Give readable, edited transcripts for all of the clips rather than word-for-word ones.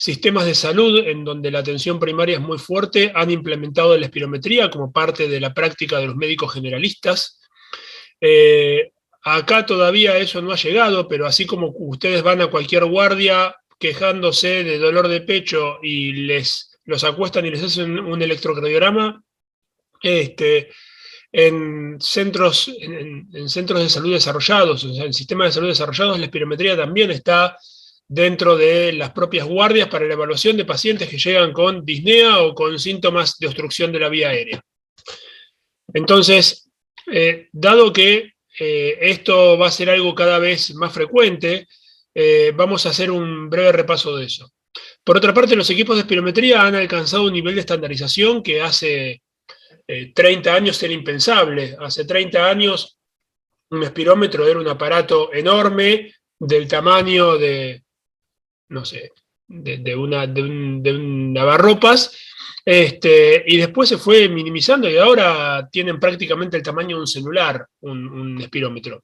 sistemas de salud en donde la atención primaria es muy fuerte han implementado la espirometría como parte de la práctica de los médicos generalistas. Acá todavía eso no ha llegado, pero así como ustedes van a cualquier guardia quejándose de dolor de pecho y los acuestan y les hacen un electrocardiograma, en centros de salud desarrollados, o sea, en sistemas de salud desarrollados, la espirometría también está dentro de las propias guardias para la evaluación de pacientes que llegan con disnea o con síntomas de obstrucción de la vía aérea. Entonces, dado que esto va a ser algo cada vez más frecuente, vamos a hacer un breve repaso de eso. Por otra parte, los equipos de espirometría han alcanzado un nivel de estandarización que hace 30 años era impensable. Hace 30 años un espirómetro era un aparato enorme del tamaño de, no sé, de un lavarropas, y después se fue minimizando y ahora tienen prácticamente el tamaño de un celular, un espirómetro.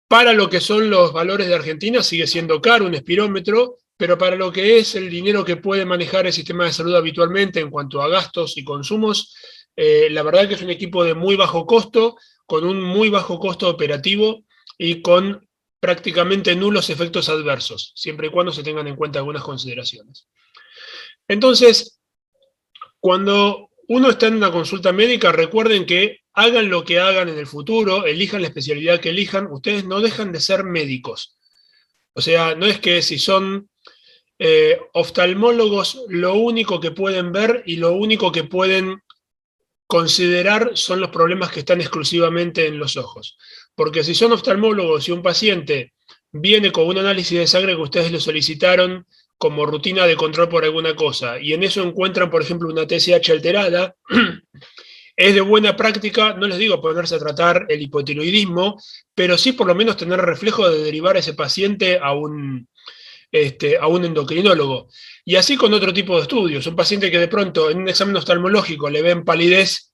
Para lo que son los valores de Argentina sigue siendo caro un espirómetro, pero para lo que es el dinero que puede manejar el sistema de salud habitualmente en cuanto a gastos y consumos, la verdad que es un equipo de muy bajo costo, con un muy bajo costo operativo y con prácticamente nulos efectos adversos, siempre y cuando se tengan en cuenta algunas consideraciones. Entonces, cuando uno está en una consulta médica, recuerden que hagan lo que hagan en el futuro, elijan la especialidad que elijan, ustedes no dejan de ser médicos. O sea, no es que si son oftalmólogos, lo único que pueden ver y lo único que pueden considerar son los problemas que están exclusivamente en los ojos. Porque si son oftalmólogos y un paciente viene con un análisis de sangre que ustedes le solicitaron como rutina de control por alguna cosa, y en eso encuentran, por ejemplo, una TSH alterada, es de buena práctica, no les digo ponerse a tratar el hipotiroidismo, pero sí por lo menos tener reflejo de derivar a ese paciente a un endocrinólogo. Y así con otro tipo de estudios. Un paciente que de pronto en un examen oftalmológico le ven palidez,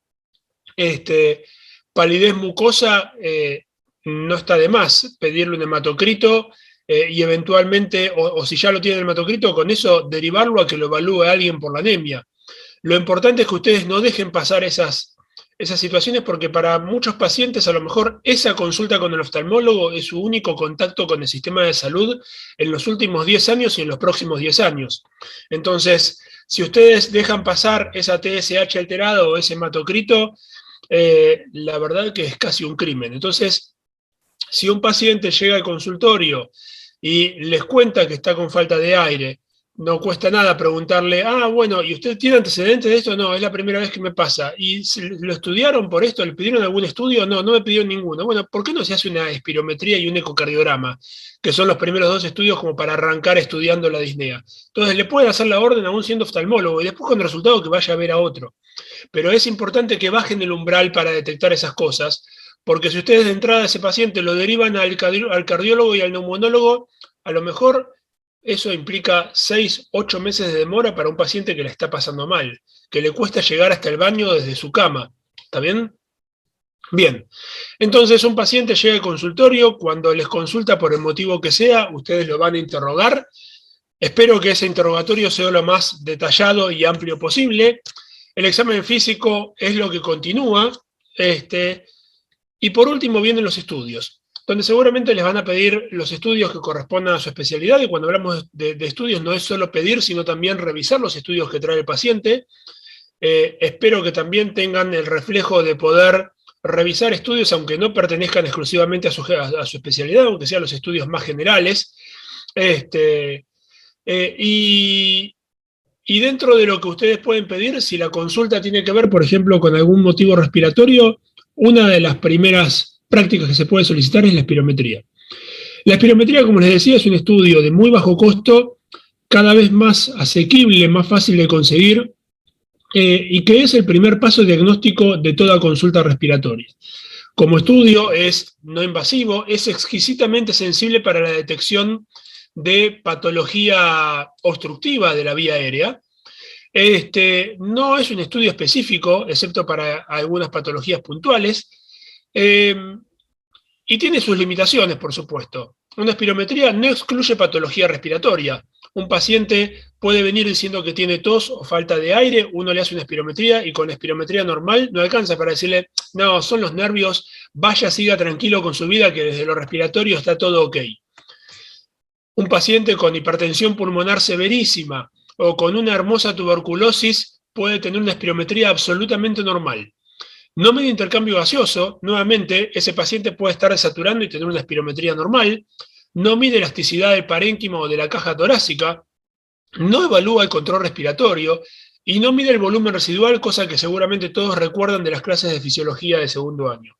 palidez mucosa, no está de más pedirle un hematocrito y eventualmente, o si ya lo tiene el hematocrito, con eso derivarlo a que lo evalúe alguien por la anemia. Lo importante es que ustedes no dejen pasar esas situaciones porque para muchos pacientes a lo mejor esa consulta con el oftalmólogo es su único contacto con el sistema de salud en los últimos 10 años y en los próximos 10 años. Entonces, si ustedes dejan pasar esa TSH alterada o ese hematocrito, la verdad que es casi un crimen. Entonces, si un paciente llega al consultorio y les cuenta que está con falta de aire, no cuesta nada preguntarle, bueno, ¿y usted tiene antecedentes de esto? No, es la primera vez que me pasa. ¿Y lo estudiaron por esto? ¿Le pidieron algún estudio? No, no me pidieron ninguno. Bueno, ¿por qué no se hace una espirometría y un ecocardiograma? Que son los primeros 2 estudios como para arrancar estudiando la disnea. Entonces le pueden hacer la orden aún siendo oftalmólogo y después con el resultado que vaya a ver a otro. Pero es importante que bajen el umbral para detectar esas cosas, porque si ustedes de entrada a ese paciente lo derivan al cardiólogo y al neumonólogo, a lo mejor eso implica 6, 8 meses de demora para un paciente que le está pasando mal, que le cuesta llegar hasta el baño desde su cama. ¿Está bien? Bien. Entonces un paciente llega al consultorio, cuando les consulta por el motivo que sea, ustedes lo van a interrogar. Espero que ese interrogatorio sea lo más detallado y amplio posible. El examen físico es lo que continúa. Y por último vienen los estudios, donde seguramente les van a pedir los estudios que correspondan a su especialidad, y cuando hablamos de estudios no es solo pedir, sino también revisar los estudios que trae el paciente. Espero que también tengan el reflejo de poder revisar estudios, aunque no pertenezcan exclusivamente a su especialidad, aunque sean los estudios más generales. Y dentro de lo que ustedes pueden pedir, si la consulta tiene que ver, por ejemplo, con algún motivo respiratorio, una de las primeras prácticas que se puede solicitar es la espirometría. La espirometría, como les decía, es un estudio de muy bajo costo, cada vez más asequible, más fácil de conseguir, y que es el primer paso diagnóstico de toda consulta respiratoria. Como estudio es no invasivo, es exquisitamente sensible para la detección de patología obstructiva de la vía aérea. No es un estudio específico, excepto para algunas patologías puntuales, y tiene sus limitaciones, por supuesto. Una espirometría no excluye patología respiratoria. Un paciente puede venir diciendo que tiene tos o falta de aire, uno le hace una espirometría y con espirometría normal no alcanza para decirle, no, son los nervios, vaya, siga tranquilo con su vida que desde lo respiratorio está todo ok. Un paciente con hipertensión pulmonar severísima o con una hermosa tuberculosis puede tener una espirometría absolutamente normal. No mide intercambio gaseoso, nuevamente, ese paciente puede estar desaturando y tener una espirometría normal. No mide elasticidad del parénquima o de la caja torácica, no evalúa el control respiratorio y no mide el volumen residual, cosa que seguramente todos recuerdan de las clases de fisiología de segundo año.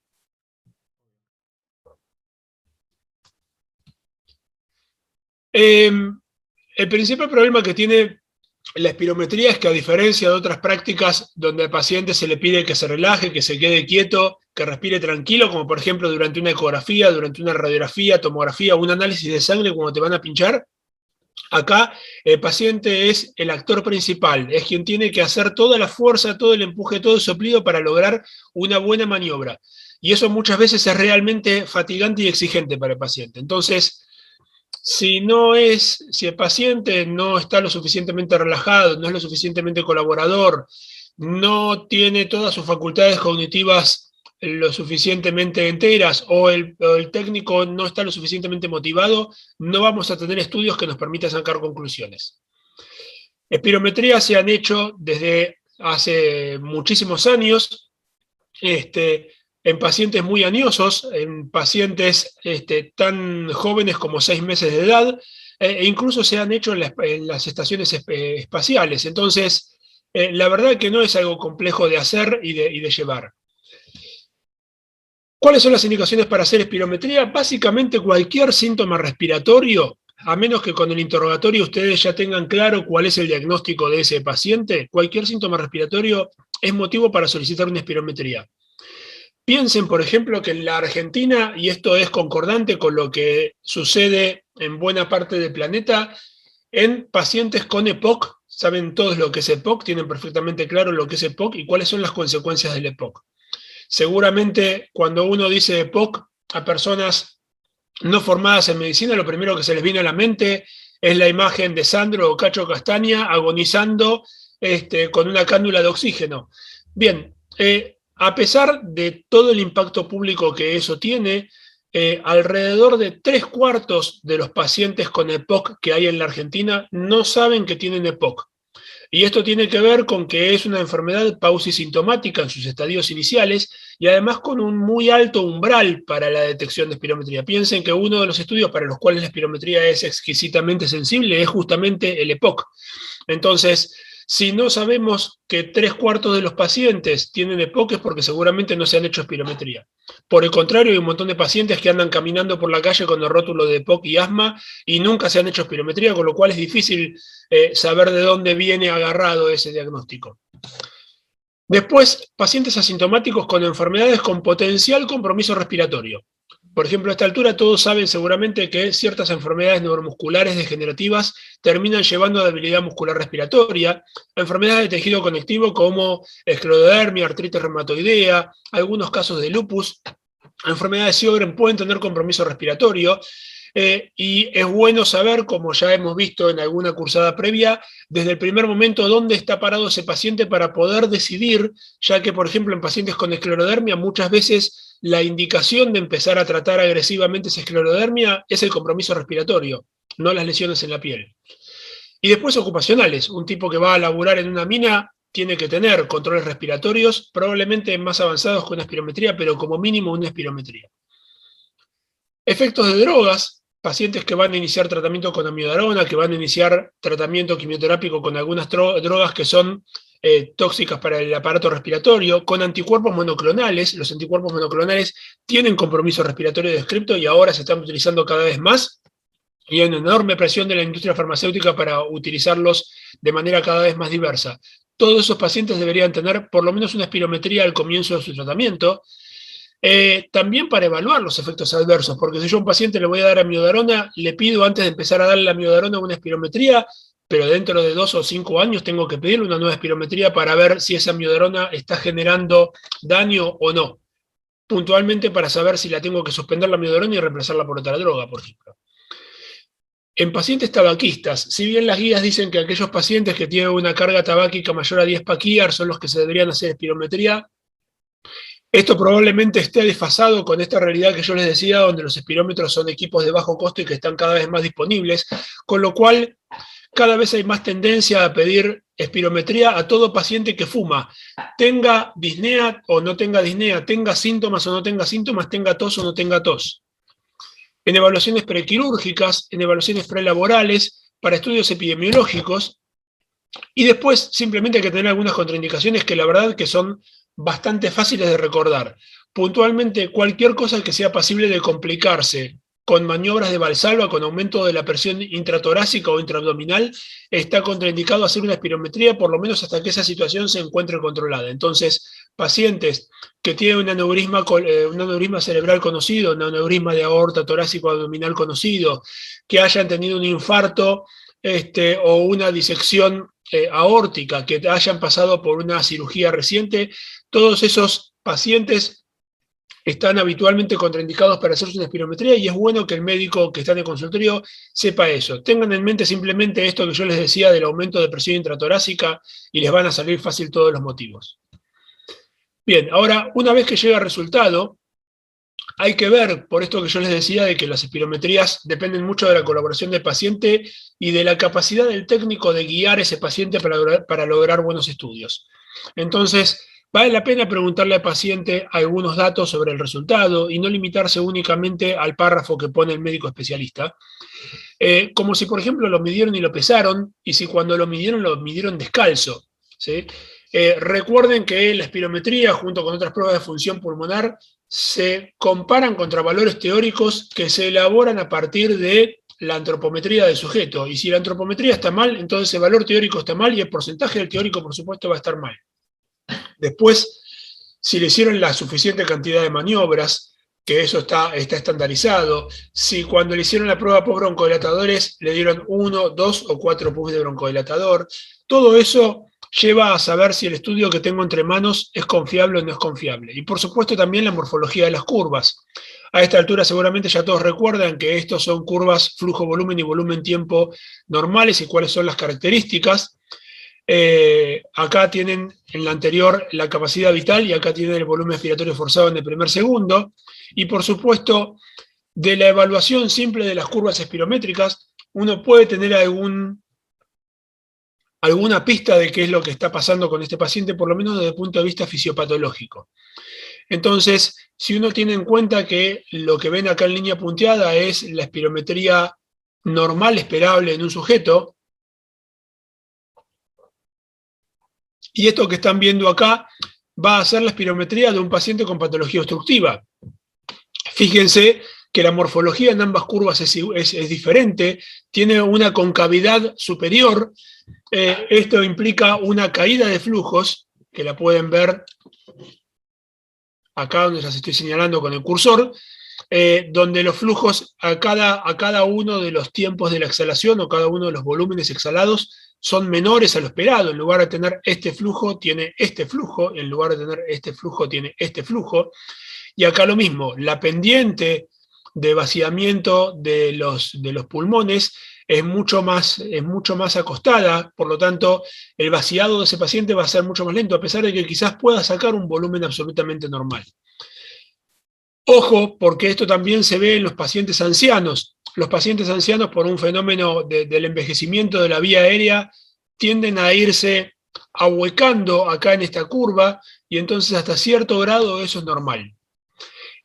El principal problema que tiene la espirometría es que, a diferencia de otras prácticas donde al paciente se le pide que se relaje, que se quede quieto, que respire tranquilo, como por ejemplo durante una ecografía, durante una radiografía, tomografía, un análisis de sangre cuando te van a pinchar, acá el paciente es el actor principal, es quien tiene que hacer toda la fuerza, todo el empuje, todo el soplido para lograr una buena maniobra. Y eso muchas veces es realmente fatigante y exigente para el paciente. Entonces, si el paciente no está lo suficientemente relajado, no es lo suficientemente colaborador, no tiene todas sus facultades cognitivas lo suficientemente enteras o el técnico no está lo suficientemente motivado, no vamos a tener estudios que nos permitan sacar conclusiones. Espirometrías se han hecho desde hace muchísimos años, en pacientes muy añosos, en pacientes tan jóvenes como 6 meses de edad, e incluso se han hecho en las estaciones espaciales. Entonces, la verdad que no es algo complejo de hacer y de llevar. ¿Cuáles son las indicaciones para hacer espirometría? Básicamente cualquier síntoma respiratorio, a menos que con el interrogatorio ustedes ya tengan claro cuál es el diagnóstico de ese paciente, cualquier síntoma respiratorio es motivo para solicitar una espirometría. Piensen, por ejemplo, que en la Argentina, y esto es concordante con lo que sucede en buena parte del planeta, en pacientes con EPOC, saben todos lo que es EPOC, tienen perfectamente claro lo que es EPOC y cuáles son las consecuencias del EPOC. Seguramente cuando uno dice EPOC a personas no formadas en medicina, lo primero que se les viene a la mente es la imagen de Sandro o Cacho Castaña agonizando con una cánula de oxígeno. Bien, a pesar de todo el impacto público que eso tiene, alrededor de 3/4 de los pacientes con EPOC que hay en la Argentina no saben que tienen EPOC. Y esto tiene que ver con que es una enfermedad pausisintomática en sus estadios iniciales y además con un muy alto umbral para la detección de espirometría. Piensen que uno de los estudios para los cuales la espirometría es exquisitamente sensible es justamente el EPOC. Entonces, si no sabemos que 3/4 de los pacientes tienen EPOC es porque seguramente no se han hecho espirometría. Por el contrario, hay un montón de pacientes que andan caminando por la calle con el rótulo de EPOC y asma y nunca se han hecho espirometría, con lo cual es difícil saber de dónde viene agarrado ese diagnóstico. Después, pacientes asintomáticos con enfermedades con potencial compromiso respiratorio. Por ejemplo, a esta altura todos saben seguramente que ciertas enfermedades neuromusculares degenerativas terminan llevando a debilidad muscular respiratoria, enfermedades de tejido conectivo como esclerodermia, artritis reumatoidea, algunos casos de lupus, enfermedades de Sjögren pueden tener compromiso respiratorio, y es bueno saber, como ya hemos visto en alguna cursada previa, desde el primer momento dónde está parado ese paciente para poder decidir, ya que, por ejemplo, en pacientes con esclerodermia muchas veces la indicación de empezar a tratar agresivamente esa esclerodermia es el compromiso respiratorio, no las lesiones en la piel. Y después ocupacionales, un tipo que va a laburar en una mina tiene que tener controles respiratorios, probablemente más avanzados que una espirometría, pero como mínimo una espirometría. Efectos de drogas, pacientes que van a iniciar tratamiento con amiodarona, que van a iniciar tratamiento quimioterápico con algunas drogas que son tóxicas para el aparato respiratorio, con anticuerpos monoclonales. Los anticuerpos monoclonales tienen compromiso respiratorio descripto y ahora se están utilizando cada vez más. Y hay una enorme presión de la industria farmacéutica para utilizarlos de manera cada vez más diversa. Todos esos pacientes deberían tener por lo menos una espirometría al comienzo de su tratamiento. También para evaluar los efectos adversos, porque si yo a un paciente le voy a dar amiodarona, le pido antes de empezar a darle la amiodarona una espirometría, pero dentro de 2 o 5 años tengo que pedirle una nueva espirometría para ver si esa amiodarona está generando daño o no. Puntualmente para saber si la tengo que suspender la amiodarona y reemplazarla por otra droga, por ejemplo. En pacientes tabaquistas, si bien las guías dicen que aquellos pacientes que tienen una carga tabáquica mayor a 10 paquíar son los que se deberían hacer espirometría, esto probablemente esté desfasado con esta realidad que yo les decía, donde los espirómetros son equipos de bajo costo y que están cada vez más disponibles, con lo cual cada vez hay más tendencia a pedir espirometría a todo paciente que fuma, tenga disnea o no tenga disnea, tenga síntomas o no tenga síntomas, tenga tos o no tenga tos. En evaluaciones prequirúrgicas, en evaluaciones prelaborales, para estudios epidemiológicos, y después simplemente hay que tener algunas contraindicaciones que la verdad que son bastante fáciles de recordar. Puntualmente, cualquier cosa que sea pasible de complicarse con maniobras de Valsalva, con aumento de la presión intratorácica o intraabdominal, está contraindicado hacer una espirometría, por lo menos hasta que esa situación se encuentre controlada. Entonces, pacientes que tienen un aneurisma cerebral conocido, un aneurisma de aorta torácico abdominal conocido, que hayan tenido un infarto o una disección aórtica, que hayan pasado por una cirugía reciente, todos esos pacientes están habitualmente contraindicados para hacerse una espirometría y es bueno que el médico que está en el consultorio sepa eso. Tengan en mente simplemente esto que yo les decía del aumento de presión intratorácica y les van a salir fácil todos los motivos. Bien, ahora, una vez que llega el resultado, hay que ver, por esto que yo les decía, de que las espirometrías dependen mucho de la colaboración del paciente y de la capacidad del técnico de guiar a ese paciente para lograr buenos estudios. Entonces, vale la pena preguntarle al paciente algunos datos sobre el resultado y no limitarse únicamente al párrafo que pone el médico especialista. Como si, por ejemplo, lo midieron y lo pesaron, y si cuando lo midieron descalzo, ¿sí? Recuerden que la espirometría, junto con otras pruebas de función pulmonar, se comparan contra valores teóricos que se elaboran a partir de la antropometría del sujeto. Y si la antropometría está mal, entonces el valor teórico está mal y el porcentaje del teórico, por supuesto, va a estar mal. Después, si le hicieron la suficiente cantidad de maniobras, que eso está estandarizado, si cuando le hicieron la prueba por broncodilatadores le dieron 1, 2 o 4 puffs de broncodilatador, todo eso lleva a saber si el estudio que tengo entre manos es confiable o no es confiable. Y por supuesto también la morfología de las curvas. A esta altura seguramente ya todos recuerdan que estos son curvas flujo-volumen y volumen-tiempo normales y cuáles son las características. Acá tienen en la anterior la capacidad vital y acá tienen el volumen expiratorio forzado en el primer segundo. Y por supuesto, de la evaluación simple de las curvas espirométricas, uno puede tener alguna pista de qué es lo que está pasando con este paciente, por lo menos desde el punto de vista fisiopatológico. Entonces, si uno tiene en cuenta que lo que ven acá en línea punteada es la espirometría normal esperable en un sujeto, y esto que están viendo acá va a ser la espirometría de un paciente con patología obstructiva. Fíjense que la morfología en ambas curvas es diferente, tiene una concavidad superior, esto implica una caída de flujos, que la pueden ver acá donde las estoy señalando con el cursor, donde los flujos a cada uno de los tiempos de la exhalación o cada uno de los volúmenes exhalados son menores a lo esperado. En lugar de tener este flujo, tiene este flujo, en lugar de tener este flujo, tiene este flujo. Y acá lo mismo, la pendiente de vaciamiento de los pulmones es mucho más acostada, por lo tanto, el vaciado de ese paciente va a ser mucho más lento, a pesar de que quizás pueda sacar un volumen absolutamente normal. Ojo, porque esto también se ve en los pacientes ancianos. Los pacientes ancianos, por un fenómeno del envejecimiento de la vía aérea, tienden a irse ahuecando acá en esta curva, y entonces hasta cierto grado eso es normal.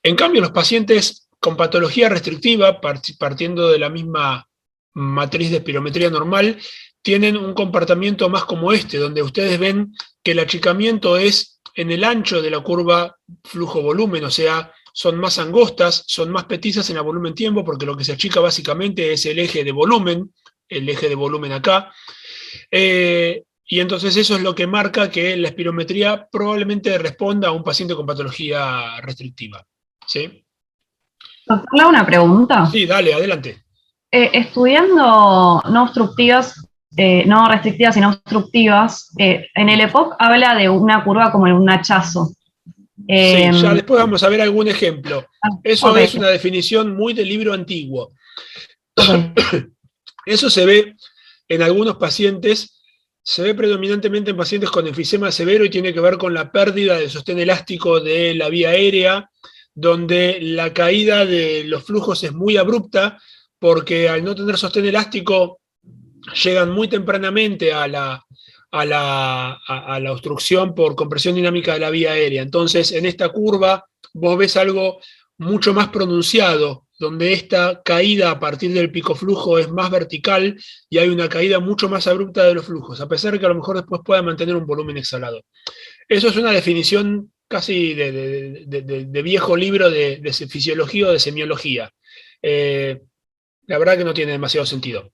En cambio, los pacientes con patología restrictiva, partiendo de la misma matriz de espirometría normal, tienen un comportamiento más como este, donde ustedes ven que el achicamiento es en el ancho de la curva flujo-volumen, o sea, son más angostas, son más petizas en el volumen-tiempo, porque lo que se achica básicamente es el eje de volumen acá, y entonces eso es lo que marca que la espirometría probablemente responda a un paciente con patología restrictiva. ¿Sí? Doctor, ¿le hago una pregunta? Sí, dale, adelante. Estudiando no obstructivas, no restrictivas, sino obstructivas, en el EPOC habla de una curva como en un hachazo. Sí, ya después vamos a ver algún ejemplo. Eso Okay. es una definición muy del libro antiguo. Okay. Eso se ve en algunos pacientes, se ve predominantemente en pacientes con enfisema severo y tiene que ver con la pérdida del sostén elástico de la vía aérea, donde la caída de los flujos es muy abrupta, porque al no tener sostén elástico llegan muy tempranamente a la obstrucción por compresión dinámica de la vía aérea. Entonces, en esta curva vos ves algo mucho más pronunciado, donde esta caída a partir del pico flujo es más vertical y hay una caída mucho más abrupta de los flujos, a pesar de que a lo mejor después pueda mantener un volumen exhalado. Eso es una definición casi de viejo libro de fisiología o de semiología. La verdad que no tiene demasiado sentido.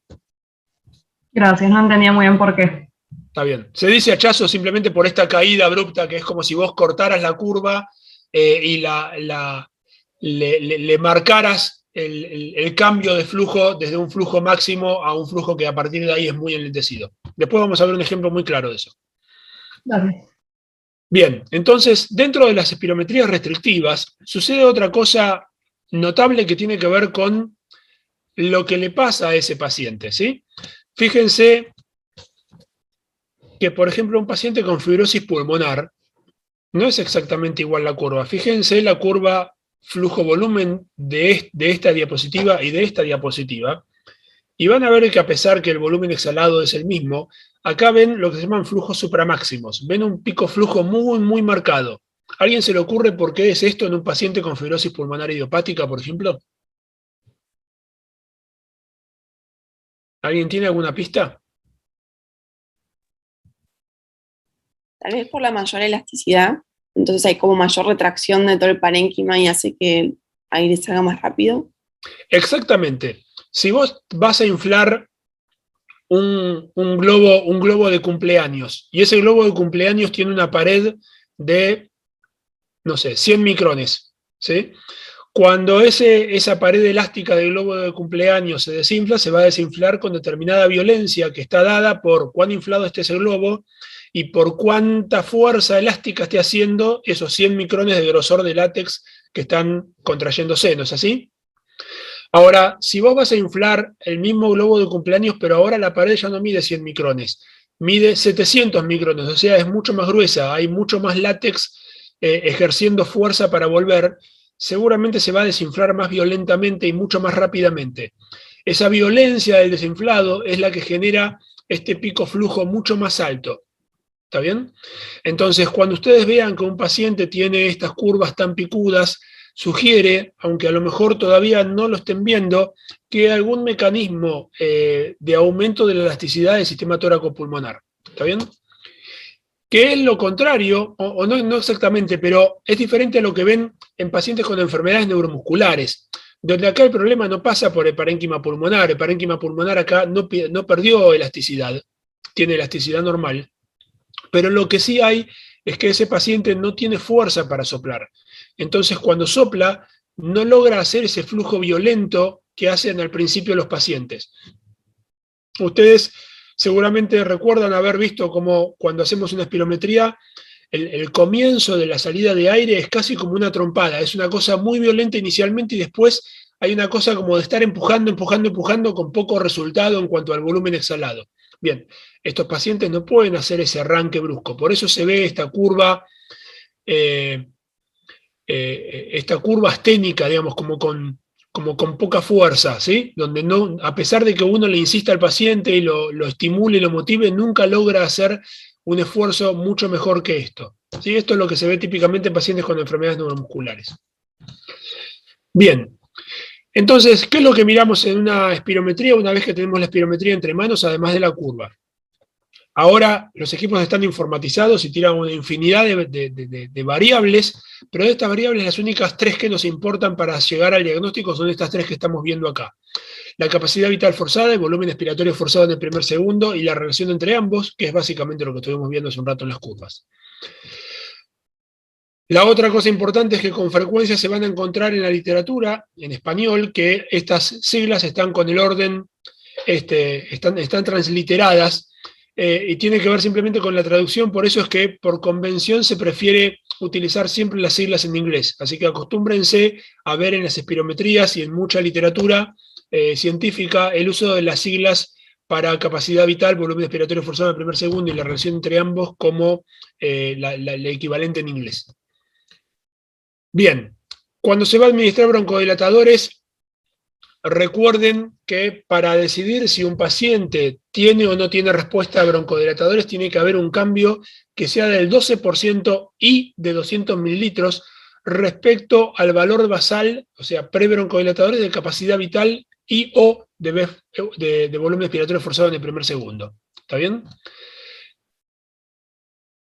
Gracias, no entendía muy bien por qué. Está bien. Se dice hachazo simplemente por esta caída abrupta, que es como si vos cortaras la curva y le marcaras el cambio de flujo desde un flujo máximo a un flujo que a partir de ahí es muy enlentecido. Después vamos a ver un ejemplo muy claro de eso. Gracias. Bien, entonces, dentro de las espirometrías restrictivas, sucede otra cosa notable que tiene que ver con lo que le pasa a ese paciente, ¿sí? Fíjense que, por ejemplo, un paciente con fibrosis pulmonar no es exactamente igual la curva. Fíjense la curva flujo-volumen de esta diapositiva y de esta diapositiva, y van a ver que a pesar que el volumen exhalado es el mismo, acá ven lo que se llaman flujos supramáximos. Ven un pico flujo muy, muy marcado. ¿A alguien se le ocurre por qué es esto en un paciente con fibrosis pulmonar idiopática, por ejemplo? ¿Alguien tiene alguna pista? Tal vez por la mayor elasticidad, entonces hay como mayor retracción de todo el parénquima y hace que el aire salga más rápido. Exactamente. Si vos vas a inflar un globo de cumpleaños y ese globo de cumpleaños tiene una pared de, no sé, 100 micrones, ¿sí? Cuando esa pared elástica del globo de cumpleaños se desinfla, se va a desinflar con determinada violencia que está dada por cuán inflado esté ese globo y por cuánta fuerza elástica esté haciendo esos 100 micrones de grosor de látex que están contrayéndose, ¿no es así? Ahora, si vos vas a inflar el mismo globo de cumpleaños, pero ahora la pared ya no mide 100 micrones, mide 700 micrones, o sea, es mucho más gruesa, hay mucho más látex ejerciendo fuerza para volver, seguramente se va a desinflar más violentamente y mucho más rápidamente. Esa violencia del desinflado es la que genera este pico flujo mucho más alto. ¿Está bien? Entonces, cuando ustedes vean que un paciente tiene estas curvas tan picudas, sugiere, aunque a lo mejor todavía no lo estén viendo, que algún mecanismo de aumento de la elasticidad del sistema tóraco-pulmonar. ¿Está bien? Que es lo contrario, o no exactamente, pero es diferente a lo que ven en pacientes con enfermedades neuromusculares, donde acá el problema no pasa por el parénquima pulmonar. El parénquima pulmonar acá no perdió elasticidad, tiene elasticidad normal, pero lo que sí hay es que ese paciente no tiene fuerza para soplar. Entonces, cuando sopla, no logra hacer ese flujo violento que hacen al principio los pacientes. Ustedes seguramente recuerdan haber visto cómo cuando hacemos una espirometría, el comienzo de la salida de aire es casi como una trompada. Es una cosa muy violenta inicialmente y después hay una cosa como de estar empujando con poco resultado en cuanto al volumen exhalado. Bien, estos pacientes no pueden hacer ese arranque brusco, por eso se ve esta curva asténica, digamos, como con poca fuerza, ¿sí? Donde no, a pesar de que uno le insista al paciente y lo estimule y lo motive, nunca logra hacer un esfuerzo mucho mejor que esto. ¿Sí? Esto es lo que se ve típicamente en pacientes con enfermedades neuromusculares. Bien. Entonces, ¿qué es lo que miramos en una espirometría una vez que tenemos la espirometría entre manos, además de la curva? Ahora los equipos están informatizados y tiran una infinidad de variables, pero de estas variables las únicas tres que nos importan para llegar al diagnóstico son estas tres que estamos viendo acá. La capacidad vital forzada, el volumen expiratorio forzado en el primer segundo y la relación entre ambos, que es básicamente lo que estuvimos viendo hace un rato en las curvas. La otra cosa importante es que con frecuencia se van a encontrar en la literatura, en español, que estas siglas están con el orden, están transliteradas, y tiene que ver simplemente con la traducción, por eso es que por convención se prefiere utilizar siempre las siglas en inglés. Así que acostúmbrense a ver en las espirometrías y en mucha literatura científica el uso de las siglas para capacidad vital, volumen expiratorio forzado en el primer segundo y la relación entre ambos como el equivalente en inglés. Bien, cuando se va a administrar broncodilatadores, recuerden que para decidir si un paciente tiene o no tiene respuesta a broncodilatadores, tiene que haber un cambio que sea del 12% y de 200 mililitros respecto al valor basal, o sea, pre-broncodilatadores de capacidad vital y o de volumen expiratorio forzado en el primer segundo. ¿Está bien?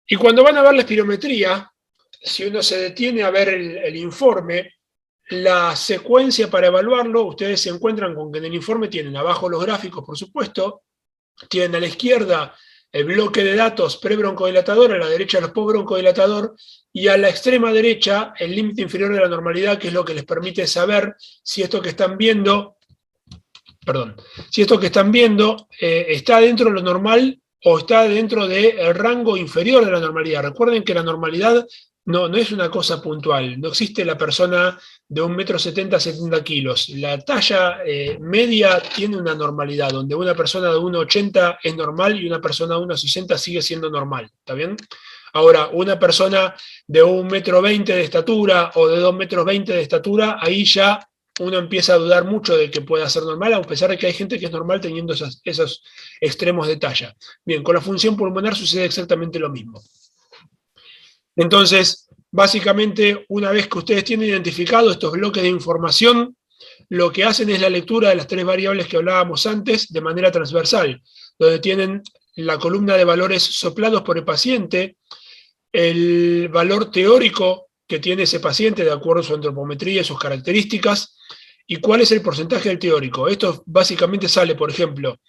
Y cuando van a ver la espirometría, si uno se detiene a ver el informe, la secuencia para evaluarlo, ustedes se encuentran con que en el informe tienen abajo los gráficos, por supuesto, tienen a la izquierda el bloque de datos pre-broncodilatador, a la derecha los post-broncodilatador, y a la extrema derecha el límite inferior de la normalidad, que es lo que les permite saber si esto que están viendo, está dentro de lo normal o está dentro del rango inferior de la normalidad. Recuerden que la normalidad no es una cosa puntual, no existe la persona de 1,70 m a 70 kilos. La talla media tiene una normalidad, donde una persona de 1,80 m es normal y una persona de 1,60 m sigue siendo normal, ¿está bien? Ahora, una persona de 1,20 m de estatura o de 2,20 m de estatura, ahí ya uno empieza a dudar mucho de que pueda ser normal, a pesar de que hay gente que es normal teniendo esos extremos de talla. Bien, con la función pulmonar sucede exactamente lo mismo. Entonces, básicamente, una vez que ustedes tienen identificados estos bloques de información, lo que hacen es la lectura de las tres variables que hablábamos antes de manera transversal, donde tienen la columna de valores soplados por el paciente, el valor teórico que tiene ese paciente de acuerdo a su antropometría y sus características, y cuál es el porcentaje del teórico. Esto básicamente sale, por ejemplo,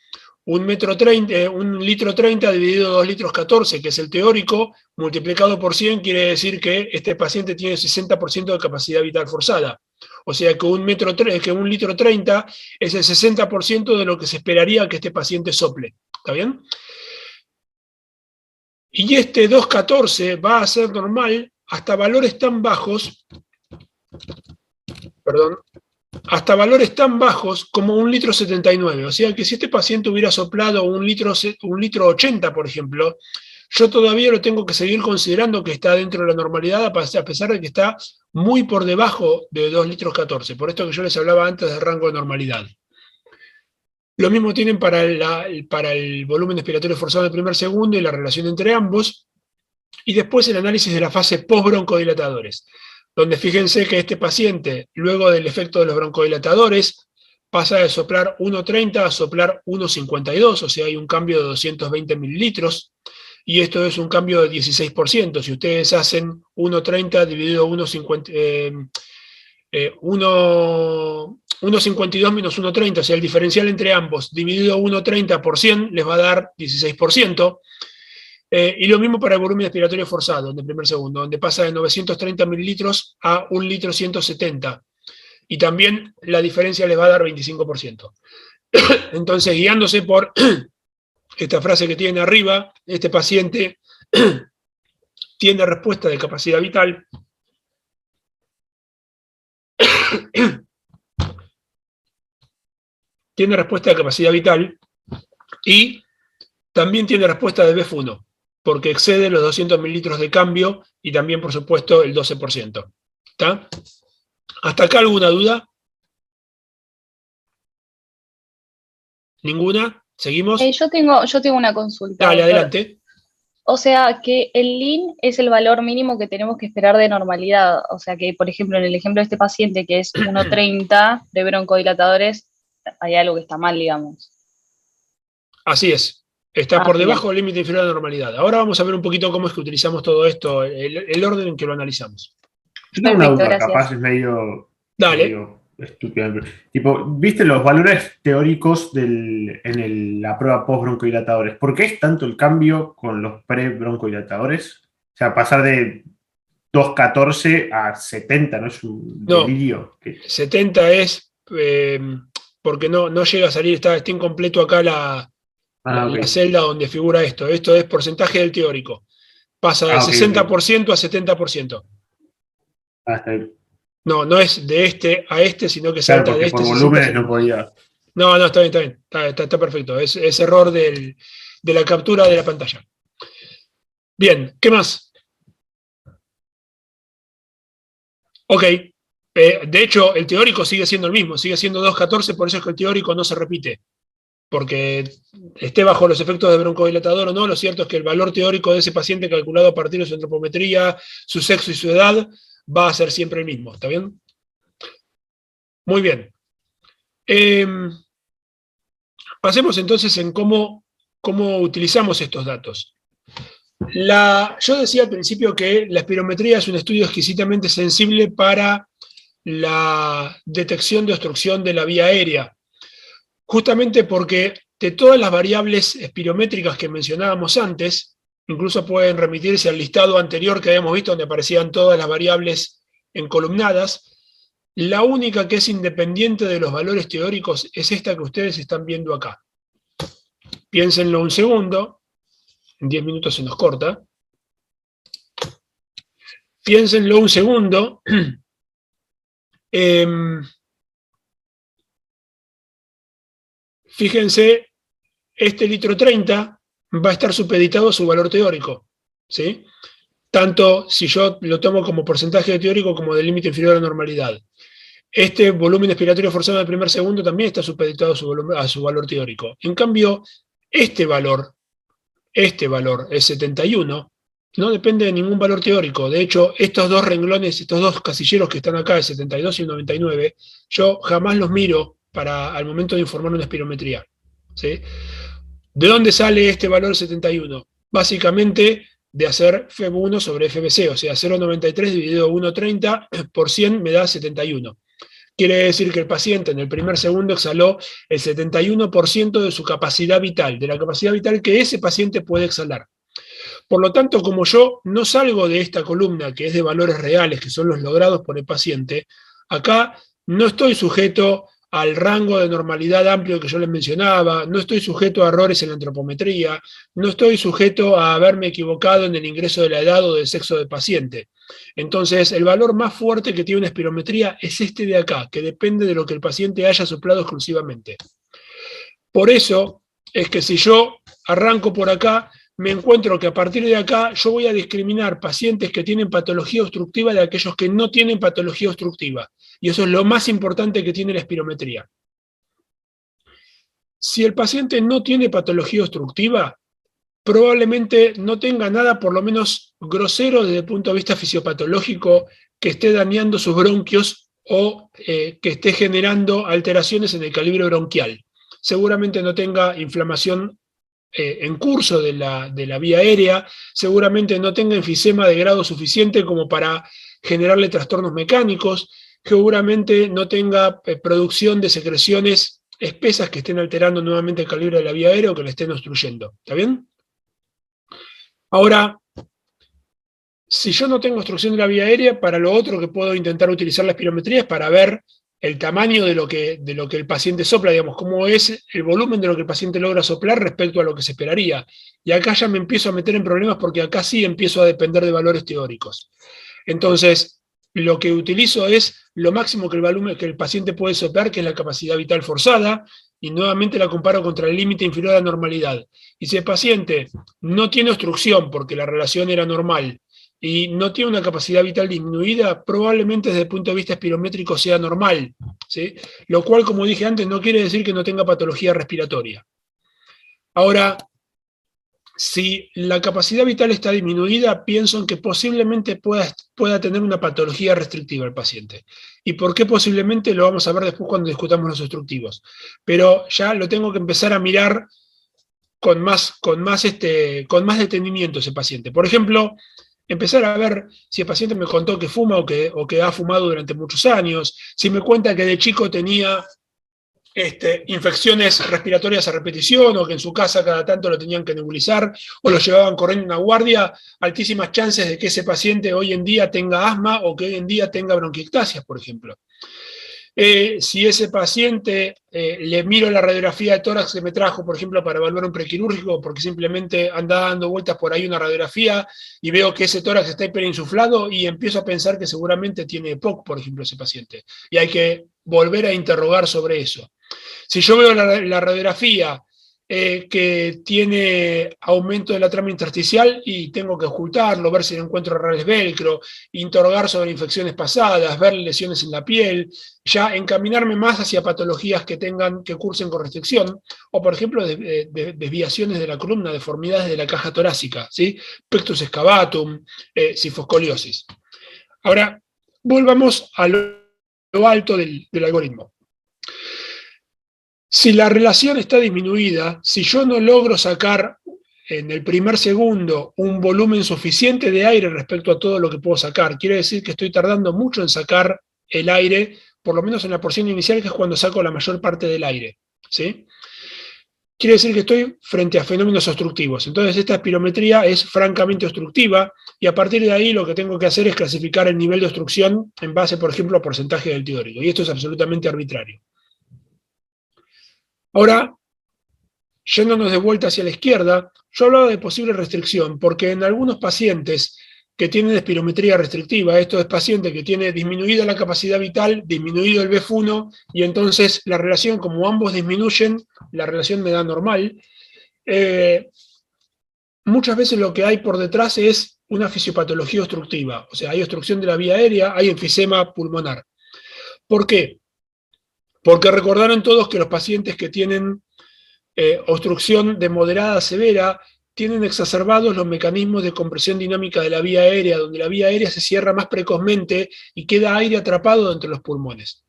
1,30 litro dividido 2 litros 14, que es el teórico, multiplicado por 100 quiere decir que este paciente tiene 60% de capacidad vital forzada. O sea que 1 litro 30 es el 60% de lo que se esperaría que este paciente sople. ¿Está bien? Y este 2,14 va a ser normal hasta valores tan bajos, hasta valores tan bajos como 1,79 litro. O sea que si este paciente hubiera soplado 1,80 litro, por ejemplo, yo todavía lo tengo que seguir considerando que está dentro de la normalidad, a pesar de que está muy por debajo de 2,14 litros. Por esto que yo les hablaba antes del rango de normalidad. Lo mismo tienen para el volumen expiratorio forzado del primer segundo y la relación entre ambos. Y después el análisis de la fase post-broncodilatadores, donde fíjense que este paciente, luego del efecto de los broncodilatadores, pasa de soplar 1,30 a soplar 1,52, o sea, hay un cambio de 220 mililitros, y esto es un cambio de 16%. Si ustedes hacen 1,30 dividido 1,52 menos 1,30, o sea, el diferencial entre ambos, dividido 1,30 por 100, les va a dar 16%. Y lo mismo para el volumen expiratorio forzado en el primer segundo, donde pasa de 930 mililitros a 1,170 litros. Y también la diferencia les va a dar 25%. Entonces, guiándose por esta frase que tienen arriba, este paciente tiene respuesta de capacidad vital. Tiene respuesta de capacidad vital y también tiene respuesta de BEF1, porque excede los 200 mililitros de cambio y también, por supuesto, el 12%. ¿Está? ¿Hasta acá alguna duda? ¿Ninguna? ¿Seguimos? Yo tengo una consulta. Dale, adelante. O sea, que el LIN es el valor mínimo que tenemos que esperar de normalidad. O sea, que, por ejemplo, en el ejemplo de este paciente, que es 1,30 de broncodilatadores, hay algo que está mal, digamos. Así es. Está por Bien. debajo del límite inferior de la normalidad. Ahora vamos a ver un poquito cómo es que utilizamos todo esto, el orden en que lo analizamos. Yo tengo una Perfecto, duda, gracias. capaz es medio estúpida. Tipo, ¿viste los valores teóricos la prueba post-broncodilatadores? ¿Por qué es tanto el cambio con los pre-broncodilatadores? O sea, pasar de 2,14 a 70, ¿no es un delirio? 70 es porque no llega a salir, está incompleto acá la celda donde figura esto. Esto es porcentaje del teórico. Pasa de 60% a 70%. Está bien. No es de este a este, sino que salta de este. Por volúmenes no podía. No, está bien. Está perfecto. Es error de la captura de la pantalla. Bien, ¿qué más? Ok. De hecho, el teórico sigue siendo el mismo, sigue siendo 2.14, por eso es que el teórico no se repite. Porque esté bajo los efectos de broncodilatador o no, lo cierto es que el valor teórico de ese paciente calculado a partir de su antropometría, su sexo y su edad va a ser siempre el mismo. ¿Está bien? Muy bien. Pasemos entonces en cómo utilizamos estos datos. Yo decía al principio que la espirometría es un estudio exquisitamente sensible para la detección de obstrucción de la vía aérea, justamente porque de todas las variables espirométricas que mencionábamos antes, incluso pueden remitirse al listado anterior que habíamos visto, donde aparecían todas las variables encolumnadas, la única que es independiente de los valores teóricos es esta que ustedes están viendo acá. Piénsenlo un segundo, en 10 minutos se nos corta. Piénsenlo un segundo. Fíjense, este litro 30 va a estar supeditado a su valor teórico, ¿sí? Tanto si yo lo tomo como porcentaje de teórico como de límite inferior a la normalidad. Este volumen expiratorio forzado del primer segundo también está supeditado a su valor teórico. En cambio, este valor, es 71, no depende de ningún valor teórico. De hecho, estos dos renglones, estos dos casilleros que están acá, el 72 y el 99, yo jamás los miro al momento de informar una espirometría, ¿sí? ¿De dónde sale este valor 71? Básicamente de hacer FEB1 sobre FBC, o sea, 0,93 dividido 1,30 por 100 me da 71. Quiere decir que el paciente en el primer segundo exhaló el 71% de su capacidad vital, de la capacidad vital que ese paciente puede exhalar. Por lo tanto, como yo no salgo de esta columna, que es de valores reales, que son los logrados por el paciente, acá no estoy sujeto al rango de normalidad amplio que yo les mencionaba, no estoy sujeto a errores en la antropometría, no estoy sujeto a haberme equivocado en el ingreso de la edad o del sexo del paciente. Entonces, el valor más fuerte que tiene una espirometría es este de acá, que depende de lo que el paciente haya soplado exclusivamente. Por eso es que si yo arranco por acá, me encuentro que a partir de acá yo voy a discriminar pacientes que tienen patología obstructiva de aquellos que no tienen patología obstructiva. Y eso es lo más importante que tiene la espirometría. Si el paciente no tiene patología obstructiva, probablemente no tenga nada, por lo menos grosero desde el punto de vista fisiopatológico, que esté dañando sus bronquios o que esté generando alteraciones en el calibre bronquial. Seguramente no tenga inflamación en curso de la vía aérea, seguramente no tenga enfisema de grado suficiente como para generarle trastornos mecánicos, seguramente no tenga producción de secreciones espesas que estén alterando nuevamente el calibre de la vía aérea o que le estén obstruyendo. ¿Está bien? Ahora, si yo no tengo obstrucción de la vía aérea, para lo otro que puedo intentar utilizar la espirometría es para ver el tamaño de lo que el paciente sopla, digamos, cómo es el volumen de lo que el paciente logra soplar respecto a lo que se esperaría. Y acá ya me empiezo a meter en problemas porque acá sí empiezo a depender de valores teóricos. Entonces, lo que utilizo es lo máximo que el paciente puede soplar, que es la capacidad vital forzada, y nuevamente la comparo contra el límite inferior a la normalidad. Y si el paciente no tiene obstrucción porque la relación era normal, y no tiene una capacidad vital disminuida, probablemente desde el punto de vista espirométrico sea normal, ¿sí? Lo cual, como dije antes, no quiere decir que no tenga patología respiratoria. Ahora, si la capacidad vital está disminuida, pienso en que posiblemente pueda tener una patología restrictiva el paciente. ¿Y por qué posiblemente? Lo vamos a ver después cuando discutamos los obstructivos. Pero ya lo tengo que empezar a mirar con más detenimiento ese paciente. Por ejemplo, empezar a ver si el paciente me contó que fuma o que ha fumado durante muchos años, si me cuenta que de chico tenía infecciones respiratorias a repetición o que en su casa cada tanto lo tenían que nebulizar o lo llevaban corriendo en una guardia, altísimas chances de que ese paciente hoy en día tenga asma o que hoy en día tenga bronquiectasias, por ejemplo. Si ese paciente le miro la radiografía de tórax que me trajo, por ejemplo, para evaluar un prequirúrgico, porque simplemente anda dando vueltas por ahí una radiografía y veo que ese tórax está hiperinsuflado y empiezo a pensar que seguramente tiene EPOC, por ejemplo, ese paciente. Y hay que volver a interrogar sobre eso. Si yo veo la radiografía que tiene aumento de la trama intersticial y tengo que ocultarlo, ver si no encuentro errores velcro, interrogar sobre infecciones pasadas, ver lesiones en la piel, ya encaminarme más hacia patologías que cursen con restricción, o por ejemplo desviaciones de la columna, deformidades de la caja torácica, ¿sí? Pectus excavatum, cifoscoliosis. Ahora, volvamos a lo alto del algoritmo. Si la relación está disminuida, si yo no logro sacar en el primer segundo un volumen suficiente de aire respecto a todo lo que puedo sacar, quiere decir que estoy tardando mucho en sacar el aire, por lo menos en la porción inicial, que es cuando saco la mayor parte del aire, ¿sí? Quiere decir que estoy frente a fenómenos obstructivos. Entonces esta espirometría es francamente obstructiva y a partir de ahí lo que tengo que hacer es clasificar el nivel de obstrucción en base, por ejemplo, a porcentaje del teórico. Y esto es absolutamente arbitrario. Ahora, yéndonos de vuelta hacia la izquierda, yo hablaba de posible restricción, porque en algunos pacientes que tienen espirometría restrictiva, esto es paciente que tiene disminuida la capacidad vital, disminuido el BEF1, y entonces la relación, como ambos disminuyen, la relación me da normal. Muchas veces lo que hay por detrás es una fisiopatología obstructiva, o sea, hay obstrucción de la vía aérea, hay enfisema pulmonar. ¿Por qué? Porque recordaron todos que los pacientes que tienen obstrucción de moderada a severa tienen exacerbados los mecanismos de compresión dinámica de la vía aérea, donde la vía aérea se cierra más precozmente y queda aire atrapado entre los pulmones.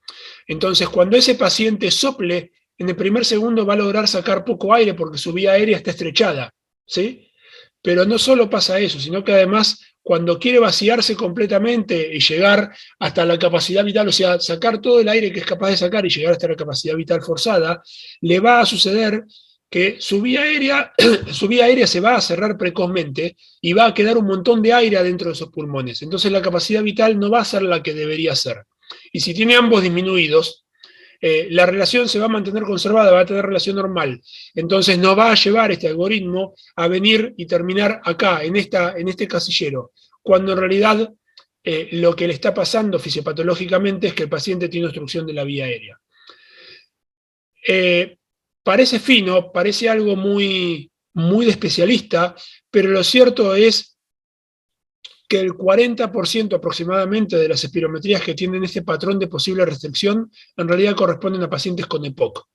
Entonces, cuando ese paciente sople, en el primer segundo va a lograr sacar poco aire porque su vía aérea está estrechada, ¿sí? Pero no solo pasa eso, sino que además, cuando quiere vaciarse completamente y llegar hasta la capacidad vital, o sea, sacar todo el aire que es capaz de sacar y llegar hasta la capacidad vital forzada, le va a suceder que su vía aérea se va a cerrar precozmente y va a quedar un montón de aire adentro de esos pulmones. Entonces la capacidad vital no va a ser la que debería ser. Y si tiene ambos disminuidos, la relación se va a mantener conservada, va a tener relación normal. Entonces no va a llevar este algoritmo a venir y terminar acá, en este casillero, cuando en realidad lo que le está pasando fisiopatológicamente es que el paciente tiene obstrucción de la vía aérea. Parece fino, parece algo muy, muy de especialista, pero lo cierto es que el 40% aproximadamente de las espirometrías que tienen este patrón de posible restricción en realidad corresponden a pacientes con EPOC.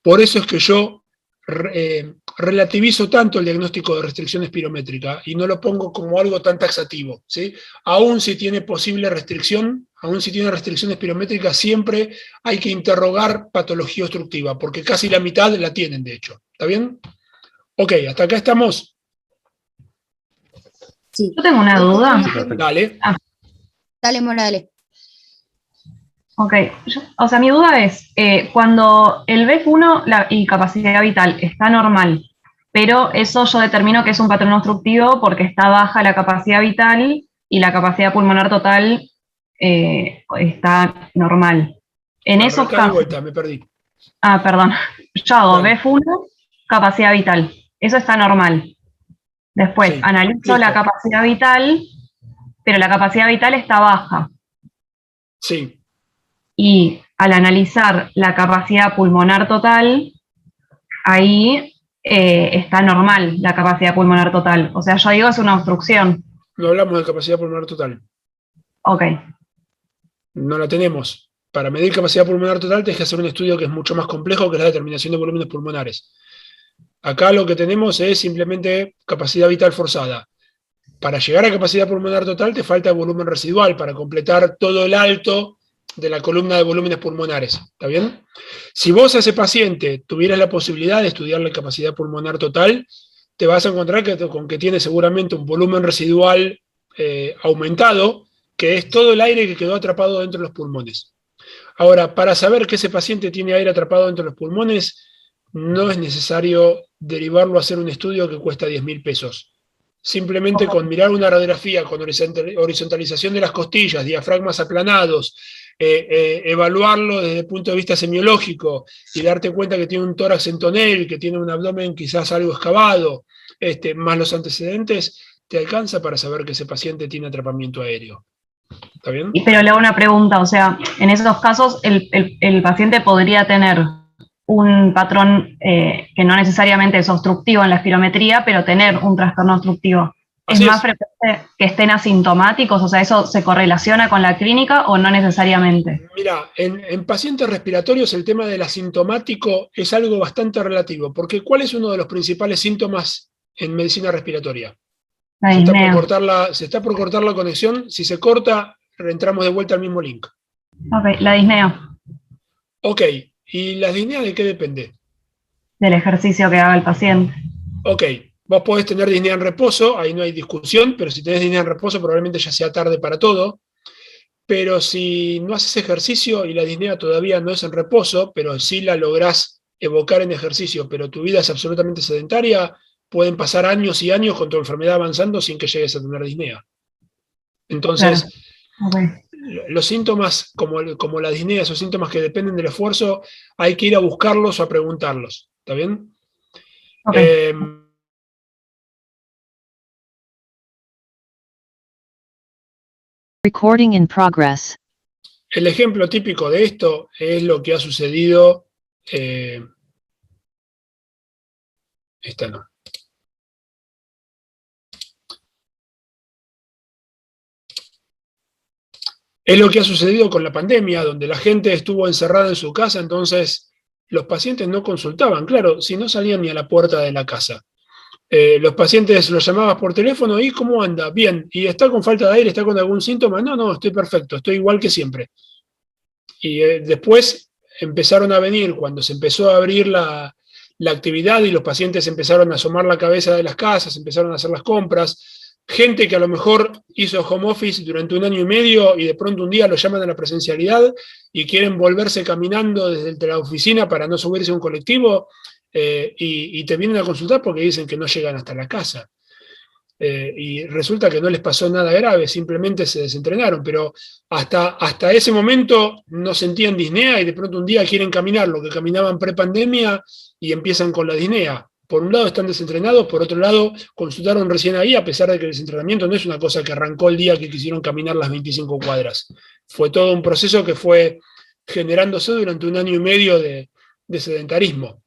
Por eso es que yo relativizo tanto el diagnóstico de restricción espirométrica y no lo pongo como algo tan taxativo, ¿sí? Aún si tiene posible restricción, aún si tiene restricción espirométrica, siempre hay que interrogar patología obstructiva, porque casi la mitad la tienen, de hecho. ¿Está bien? Ok, hasta acá estamos. Sí. Yo tengo una duda. Dale. Dale, Mora, dale. Ok, o sea, mi duda es, cuando el BEF1 y capacidad vital está normal, pero eso yo determino que es un patrón obstructivo porque está baja la capacidad vital y la capacidad pulmonar total está normal. En esos de casos... vuelta, me perdí. Ah, perdón. Yo hago Dale. BEF1, capacidad vital. Eso está normal. Después Sí, analizo listo. la capacidad vital, pero la capacidad vital está baja. Sí. Y al analizar la capacidad pulmonar total, ahí está normal la capacidad pulmonar total. O sea, yo digo es una obstrucción. No hablamos de capacidad pulmonar total. Ok, No la tenemos. Para medir capacidad pulmonar total tenés que hacer un estudio que es mucho más complejo, que es la determinación de volúmenes pulmonares. Acá lo que tenemos es simplemente capacidad vital forzada. Para llegar a capacidad pulmonar total te falta el volumen residual para completar todo el alto de la columna de volúmenes pulmonares. ¿Está bien? Si vos a ese paciente tuvieras la posibilidad de estudiar la capacidad pulmonar total, te vas a encontrar con que tiene seguramente un volumen residual aumentado, que es todo el aire que quedó atrapado dentro de los pulmones. Ahora, para saber que ese paciente tiene aire atrapado dentro de los pulmones, no es necesario derivarlo a hacer un estudio que cuesta 10.000 pesos. Simplemente con mirar una radiografía con horizontalización de las costillas, diafragmas aplanados, evaluarlo desde el punto de vista semiológico y darte cuenta que tiene un tórax en tonel, que tiene un abdomen quizás algo excavado, más los antecedentes, te alcanza para saber que ese paciente tiene atrapamiento aéreo. ¿Está bien? Pero le hago una pregunta, o sea, en esos casos el paciente podría tener un patrón que no necesariamente es obstructivo en la espirometría, pero tener un trastorno obstructivo. ¿Es Así más es. frecuente que estén asintomáticos? O sea, ¿eso se correlaciona con la clínica o no necesariamente? Mira, en pacientes respiratorios el tema del asintomático es algo bastante relativo, porque ¿cuál es uno de los principales síntomas en medicina respiratoria? La disnea. Se está por cortar la conexión. Si se corta, entramos de vuelta al mismo link. Ok, la disnea, Ok, ¿y la disnea de qué depende? del ejercicio que haga el paciente. Ok, vos podés tener disnea en reposo, ahí no hay discusión, pero si tenés disnea en reposo probablemente ya sea tarde para todo. Pero si no haces ejercicio y la disnea todavía no es en reposo, pero sí la lográs evocar en ejercicio, pero tu vida es absolutamente sedentaria, pueden pasar años y años con tu enfermedad avanzando sin que llegues a tener disnea. Claro, Entonces, ok. los síntomas como la disnea, esos síntomas que dependen del esfuerzo, hay que ir a buscarlos o a preguntarlos. ¿Está bien? Ok. Recording in progress. El ejemplo típico de esto es lo que ha sucedido. Esta no. Es lo que ha sucedido con la pandemia, donde la gente estuvo encerrada en su casa, entonces los pacientes no consultaban. Claro, si no salían ni a la puerta de la casa. Los pacientes los llamabas por teléfono y ¿cómo anda? Bien. ¿Y está con falta de aire? ¿Está con algún síntoma? No, no, estoy perfecto, estoy igual que siempre. Y después empezaron a venir, cuando se empezó a abrir la actividad y los pacientes empezaron a asomar la cabeza de las casas, empezaron a hacer las compras, gente que a lo mejor hizo home office durante 1 año y medio y de pronto un día lo llaman a la presencialidad y quieren volverse caminando desde la oficina para no subirse a un colectivo, y te vienen a consultar porque dicen que no llegan hasta la casa. Y resulta que no les pasó nada grave, simplemente se desentrenaron, pero hasta ese momento no sentían disnea y de pronto un día quieren caminar lo que caminaban pre-pandemia y empiezan con la disnea. Por un lado están desentrenados, por otro lado consultaron recién ahí, a pesar de que el desentrenamiento no es una cosa que arrancó el día que quisieron caminar las 25 cuadras. Fue todo un proceso que fue generándose durante 1 año y medio de sedentarismo.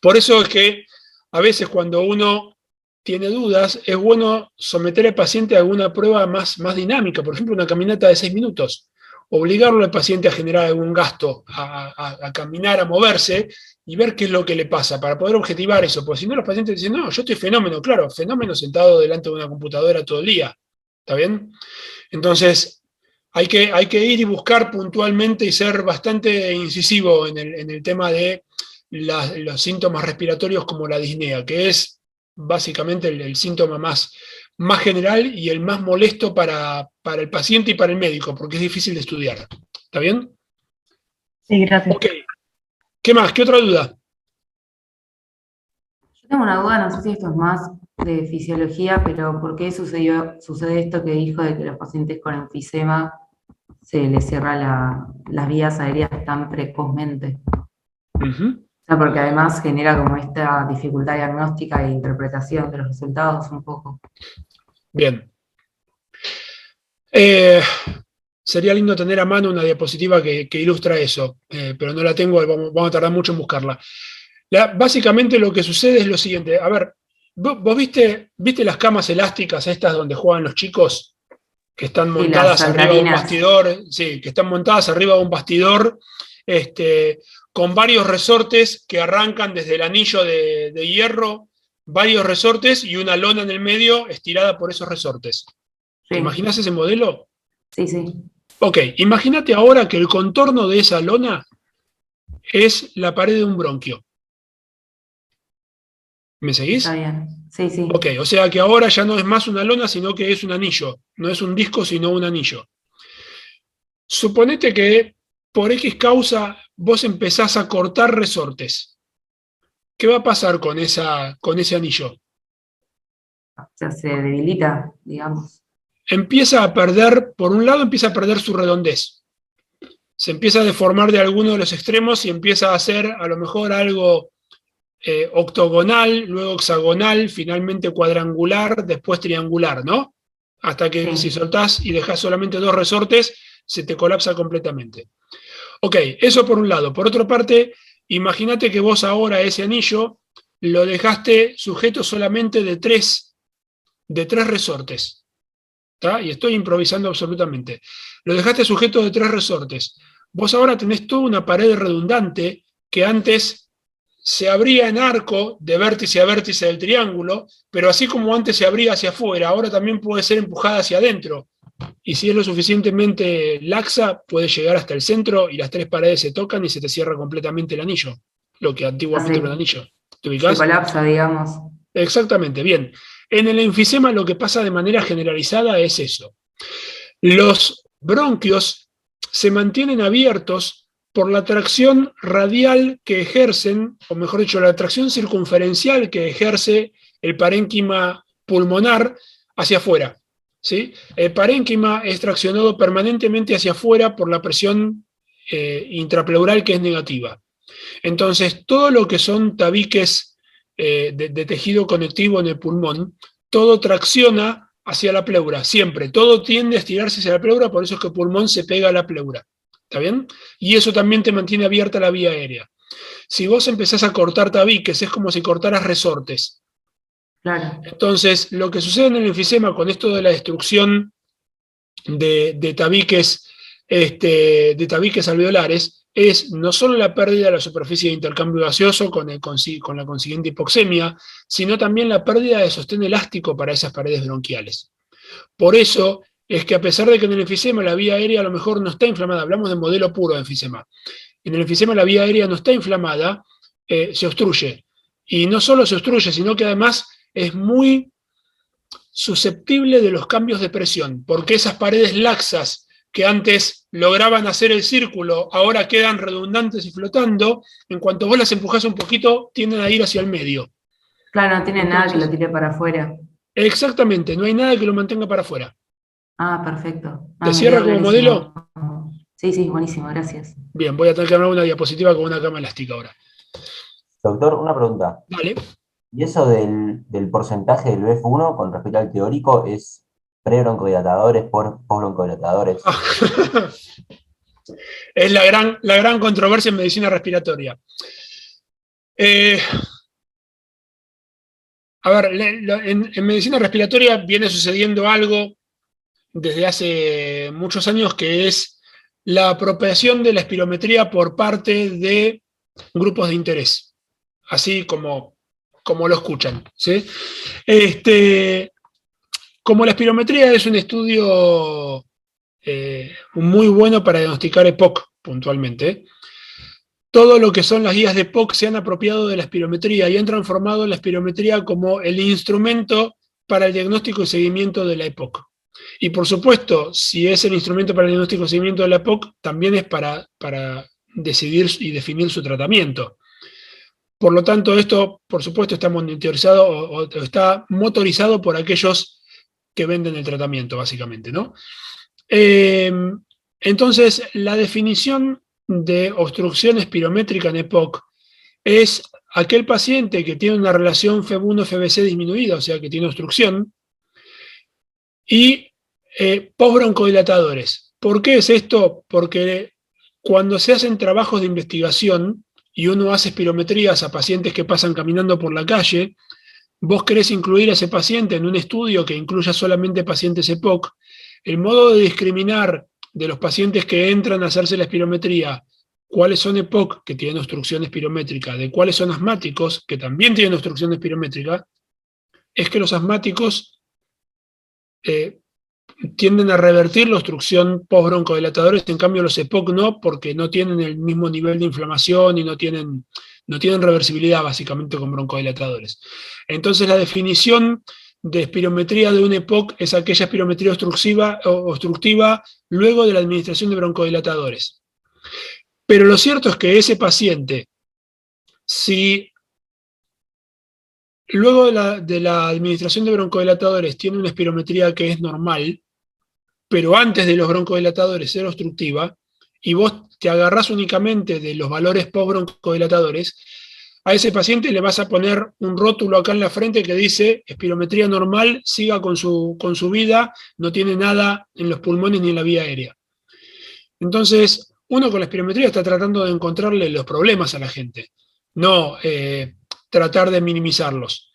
Por eso es que a veces cuando uno tiene dudas, es bueno someter al paciente a alguna prueba más dinámica, por ejemplo, una caminata de 6 minutos. Obligarlo al paciente a generar algún gasto, a caminar, a moverse y ver qué es lo que le pasa para poder objetivar eso. Porque si no, los pacientes dicen, no, yo estoy fenómeno, claro, fenómeno sentado delante de una computadora todo el día. ¿Está bien? Entonces, hay que ir y buscar puntualmente y ser bastante incisivo en el tema de los síntomas respiratorios como la disnea, que es básicamente el síntoma más general y el más molesto para el paciente y para el médico, porque es difícil de estudiar. ¿Está bien? Sí, gracias. Ok. ¿Qué más? ¿Qué otra duda? Yo tengo una duda, no sé si esto es más de fisiología, pero ¿por qué sucede esto que dijo de que los pacientes con enfisema se les cierra las vías aéreas tan precozmente? Uh-huh. O sea, porque además genera como esta dificultad diagnóstica e interpretación de los resultados un poco. Bien. Sería lindo tener a mano una diapositiva que ilustra eso, pero no la tengo, vamos a tardar mucho en buscarla. Básicamente lo que sucede es lo siguiente. A ver, ¿vos viste las camas elásticas estas donde juegan los chicos? Que están montadas arriba de un bastidor, sí, que están montadas arriba de un bastidor, con varios resortes que arrancan desde el anillo de hierro, varios resortes y una lona en el medio estirada por esos resortes. ¿Te imaginas ese modelo? Sí, sí. Ok, imagínate ahora que el contorno de esa lona es la pared de un bronquio. ¿Me seguís? Está bien. Sí, sí. Ok, o sea que ahora ya no es más una lona, sino que es un anillo. No es un disco, sino un anillo. Suponete que por X causa vos empezás a cortar resortes. ¿Qué va a pasar con ese anillo? O sea, se debilita, digamos. Empieza a perder, por un lado empieza a perder su redondez. Se empieza a deformar de alguno de los extremos y empieza a hacer a lo mejor algo octogonal, luego hexagonal, finalmente cuadrangular, después triangular, ¿no? hasta que Sí. si soltás y dejás solamente 2 resortes, se te colapsa completamente. Ok, eso por un lado. Por otra parte, imagínate que vos ahora ese anillo lo dejaste sujeto solamente de 3 resortes. ¿Tá? Y estoy improvisando absolutamente. Lo dejaste sujeto de 3 resortes. Vos ahora tenés toda una pared redundante que antes se abría en arco de vértice a vértice del triángulo, pero así como antes se abría hacia afuera, ahora también puede ser empujada hacia adentro. Y si es lo suficientemente laxa, puede llegar hasta el centro y las 3 paredes se tocan y se te cierra completamente el anillo, lo que antiguamente era un anillo. ¿Te Se ubicás? colapsa, digamos. Exactamente, bien. En el enfisema lo que pasa de manera generalizada es eso. Los bronquios se mantienen abiertos por la tracción radial que ejercen, o mejor dicho, la tracción circunferencial que ejerce el parénquima pulmonar hacia afuera. ¿Sí? El parénquima es traccionado permanentemente hacia afuera por la presión intrapleural que es negativa. Entonces, todo lo que son tabiques de tejido conectivo en el pulmón, todo tracciona hacia la pleura, siempre. Todo tiende a estirarse hacia la pleura, por eso es que el pulmón se pega a la pleura. ¿Está bien? Y eso también te mantiene abierta la vía aérea. Si vos empezás a cortar tabiques, es como si cortaras resortes. Claro. Entonces, lo que sucede en el enfisema con esto de la destrucción de tabiques alveolares es no solo la pérdida de la superficie de intercambio gaseoso con la consiguiente hipoxemia, sino también la pérdida de sostén elástico para esas paredes bronquiales. Por eso es que a pesar de que en el enfisema la vía aérea a lo mejor no está inflamada, hablamos de modelo puro de enfisema, en el enfisema la vía aérea no está inflamada, se obstruye. Y no solo se obstruye, sino que además es muy susceptible de los cambios de presión, porque esas paredes laxas que antes lograban hacer el círculo, ahora quedan redundantes y flotando, en cuanto vos las empujás un poquito, tienden a ir hacia el medio. Claro, no tiene nada que Entonces, lo tire para afuera. Exactamente, no hay nada que lo mantenga para afuera. Ah, perfecto. ¿Te Me cierra quedó como clarísimo. modelo? Sí, sí, buenísimo, gracias. Bien, voy a tener que armar una diapositiva con una cama elástica ahora. Doctor, una pregunta. Vale. ¿Y eso del porcentaje del BF1 con respecto al teórico es pre-broncodilatadores, post-broncodilatadores? Es la gran controversia en medicina respiratoria. A ver, en medicina respiratoria viene sucediendo algo desde hace muchos años que es la apropiación de la espirometría por parte de grupos de interés, así como lo escuchan. ¿Sí? Como la espirometría es un estudio muy bueno para diagnosticar EPOC puntualmente, todo lo que son las guías de EPOC se han apropiado de la espirometría y han transformado la espirometría como el instrumento para el diagnóstico y seguimiento de la EPOC. Y por supuesto, si es el instrumento para el diagnóstico y seguimiento de la EPOC, también es para decidir y definir su tratamiento. Por lo tanto, esto, por supuesto, está monitorizado o está motorizado por aquellos que venden el tratamiento, básicamente, ¿no? Entonces, la definición de obstrucción espirométrica en EPOC es aquel paciente que tiene una relación FEB1-FBC disminuida, o sea, que tiene obstrucción, y postbroncodilatadores. ¿Por qué es esto? Porque cuando se hacen trabajos de investigación y uno hace espirometrías a pacientes que pasan caminando por la calle, vos querés incluir a ese paciente en un estudio que incluya solamente pacientes EPOC, el modo de discriminar de los pacientes que entran a hacerse la espirometría, cuáles son EPOC que tienen obstrucción espirométrica, de cuáles son asmáticos que también tienen obstrucción espirométrica, es que los asmáticos tienden a revertir la obstrucción post-broncodilatadores, en cambio los EPOC no, porque no tienen el mismo nivel de inflamación y no tienen reversibilidad básicamente con broncodilatadores. Entonces la definición de espirometría de un EPOC es aquella espirometría obstructiva luego de la administración de broncodilatadores. Pero lo cierto es que ese paciente, si luego de la administración de broncodilatadores tiene una espirometría que es normal, pero antes de los broncodilatadores era obstructiva, y vos te agarrás únicamente de los valores post-broncodilatadores, a ese paciente le vas a poner un rótulo acá en la frente que dice espirometría normal, siga con su vida, no tiene nada en los pulmones ni en la vía aérea. Entonces, uno con la espirometría está tratando de encontrarle los problemas a la gente, no tratar de minimizarlos.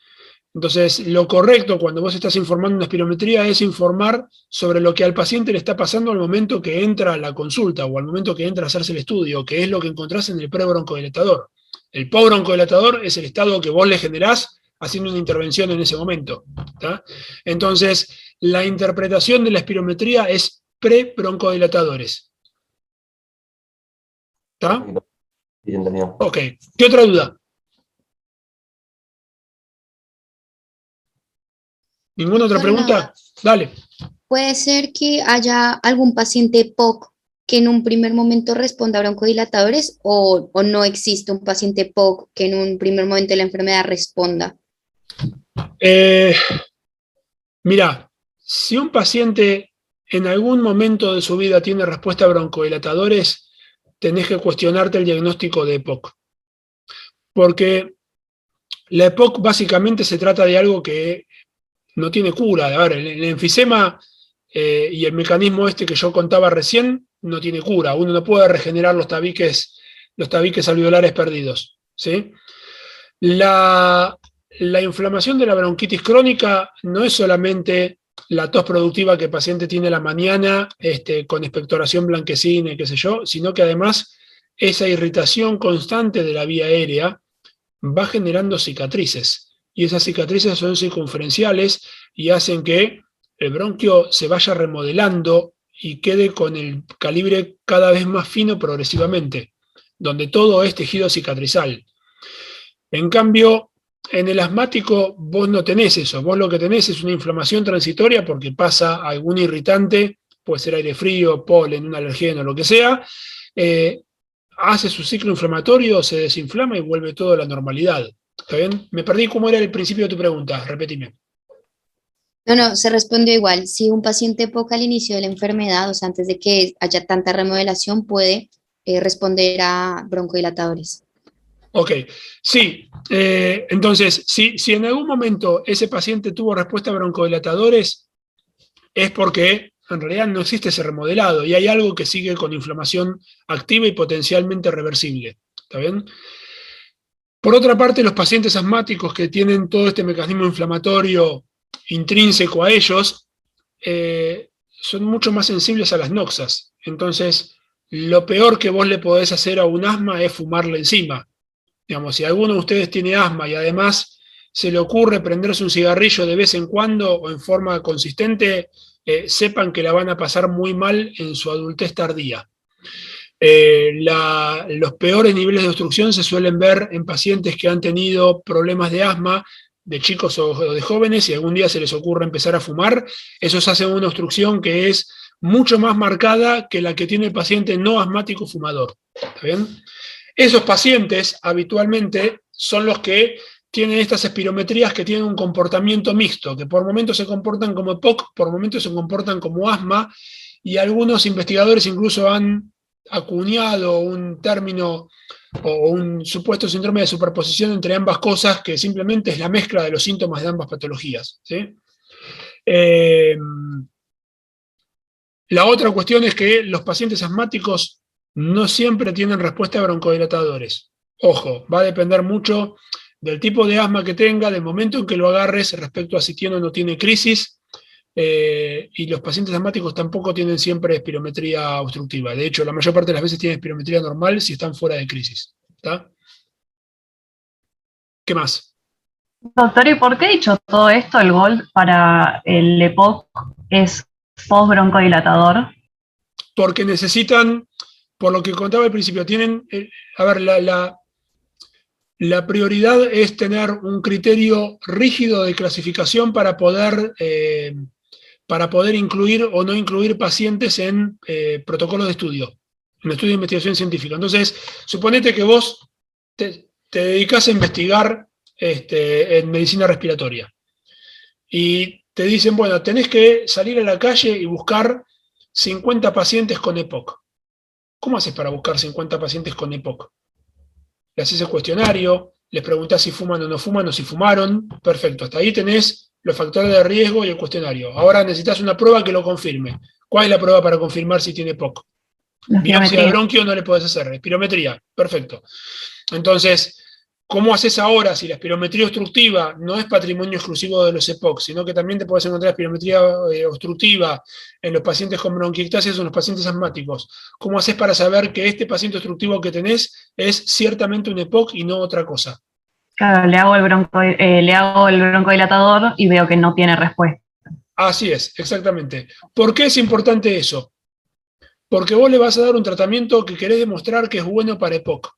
Entonces, lo correcto cuando vos estás informando una espirometría es informar sobre lo que al paciente le está pasando al momento que entra a la consulta o al momento que entra a hacerse el estudio, que es lo que encontrás en el prebroncodilatador. El postbroncodilatador es el estado que vos le generás haciendo una intervención en ese momento. ¿Tá? Entonces, la interpretación de la espirometría es prebroncodilatadores. ¿Está? Sí, entendido. Ok. ¿Qué otra duda? ¿Ninguna otra pregunta? Dale. Puede ser que haya algún paciente POC que en un primer momento responda a broncodilatadores o no existe un paciente POC que en un primer momento de la enfermedad responda. Mira, si un paciente en algún momento de su vida tiene respuesta a broncodilatadores, tenés que cuestionarte el diagnóstico de EPOC. Porque la EPOC básicamente se trata de algo que no tiene cura. A ver, el enfisema y el mecanismo este que yo contaba recién no tiene cura. Uno no puede regenerar los tabiques alveolares perdidos. ¿Sí? La inflamación de la bronquitis crónica no es solamente la tos productiva que el paciente tiene a la mañana con expectoración blanquecina y qué sé yo, sino que además esa irritación constante de la vía aérea va generando cicatrices. Y esas cicatrices son circunferenciales y hacen que el bronquio se vaya remodelando y quede con el calibre cada vez más fino progresivamente, donde todo es tejido cicatrizal. En cambio, en el asmático vos no tenés eso, vos lo que tenés es una inflamación transitoria porque pasa algún irritante, puede ser aire frío, polen, un alergeno, lo que sea, hace su ciclo inflamatorio, se desinflama y vuelve todo a la normalidad. ¿Está bien? Me perdí cómo era el principio de tu pregunta, repetime. No, se respondió igual. Si un paciente POC al inicio de la enfermedad, o sea, antes de que haya tanta remodelación, puede responder a broncodilatadores. Ok, sí. Entonces, si en algún momento ese paciente tuvo respuesta a broncodilatadores, es porque en realidad no existe ese remodelado y hay algo que sigue con inflamación activa y potencialmente reversible. ¿Está bien? Por otra parte, los pacientes asmáticos que tienen todo este mecanismo inflamatorio intrínseco a ellos, son mucho más sensibles a las noxas. Entonces, lo peor que vos le podés hacer a un asma es fumarle encima. Digamos, si alguno de ustedes tiene asma y además se le ocurre prenderse un cigarrillo de vez en cuando o en forma consistente, sepan que la van a pasar muy mal en su adultez tardía. Los peores niveles de obstrucción se suelen ver en pacientes que han tenido problemas de asma, de chicos o de jóvenes, y algún día se les ocurre empezar a fumar, esos hacen una obstrucción que es mucho más marcada que la que tiene el paciente no asmático fumador. ¿Está bien? Esos pacientes habitualmente son los que tienen estas espirometrías que tienen un comportamiento mixto, que por momentos se comportan como EPOC, por momentos se comportan como asma, y algunos investigadores incluso han acuñado un término o un supuesto síndrome de superposición entre ambas cosas, que simplemente es la mezcla de los síntomas de ambas patologías. ¿Sí? La otra cuestión es que los pacientes asmáticos no siempre tienen respuesta a broncodilatadores. Ojo, va a depender mucho del tipo de asma que tenga, del momento en que lo agarres respecto a si tiene o no tiene crisis, y los pacientes asmáticos tampoco tienen siempre espirometría obstructiva. De hecho, la mayor parte de las veces tienen espirometría normal si están fuera de crisis. ¿Está? ¿Qué más? Doctor, ¿y por qué dicho todo esto, el GOLD para el EPOC es postbroncodilatador? Porque necesitan, por lo que contaba al principio, tienen, a ver, la prioridad es tener un criterio rígido de clasificación para poder incluir o no incluir pacientes en protocolos de estudio, en estudio de investigación científica. Entonces, suponete que vos te dedicás a investigar en medicina respiratoria y te dicen, bueno, tenés que salir a la calle y buscar 50 pacientes con EPOC. ¿Cómo haces para buscar 50 pacientes con EPOC? Le haces el cuestionario, les preguntás si fuman o no fuman o si fumaron, perfecto, hasta ahí tenés los factores de riesgo y el cuestionario. Ahora necesitas una prueba que lo confirme. ¿Cuál es la prueba para confirmar si tiene POC? La Biopsia de espirometría. bronquio no le podés hacer, espirometría, perfecto. Entonces, ¿cómo haces ahora si la espirometría obstructiva no es patrimonio exclusivo de los EPOC, sino que también te puedes encontrar espirometría obstructiva en los pacientes con bronquiectasias o en los pacientes asmáticos? ¿Cómo haces para saber que este paciente obstructivo que tenés es ciertamente un EPOC y no otra cosa? Claro, le hago el broncodilatador y veo que no tiene respuesta. Así es, exactamente. ¿Por qué es importante eso? Porque vos le vas a dar un tratamiento que querés demostrar que es bueno para EPOC.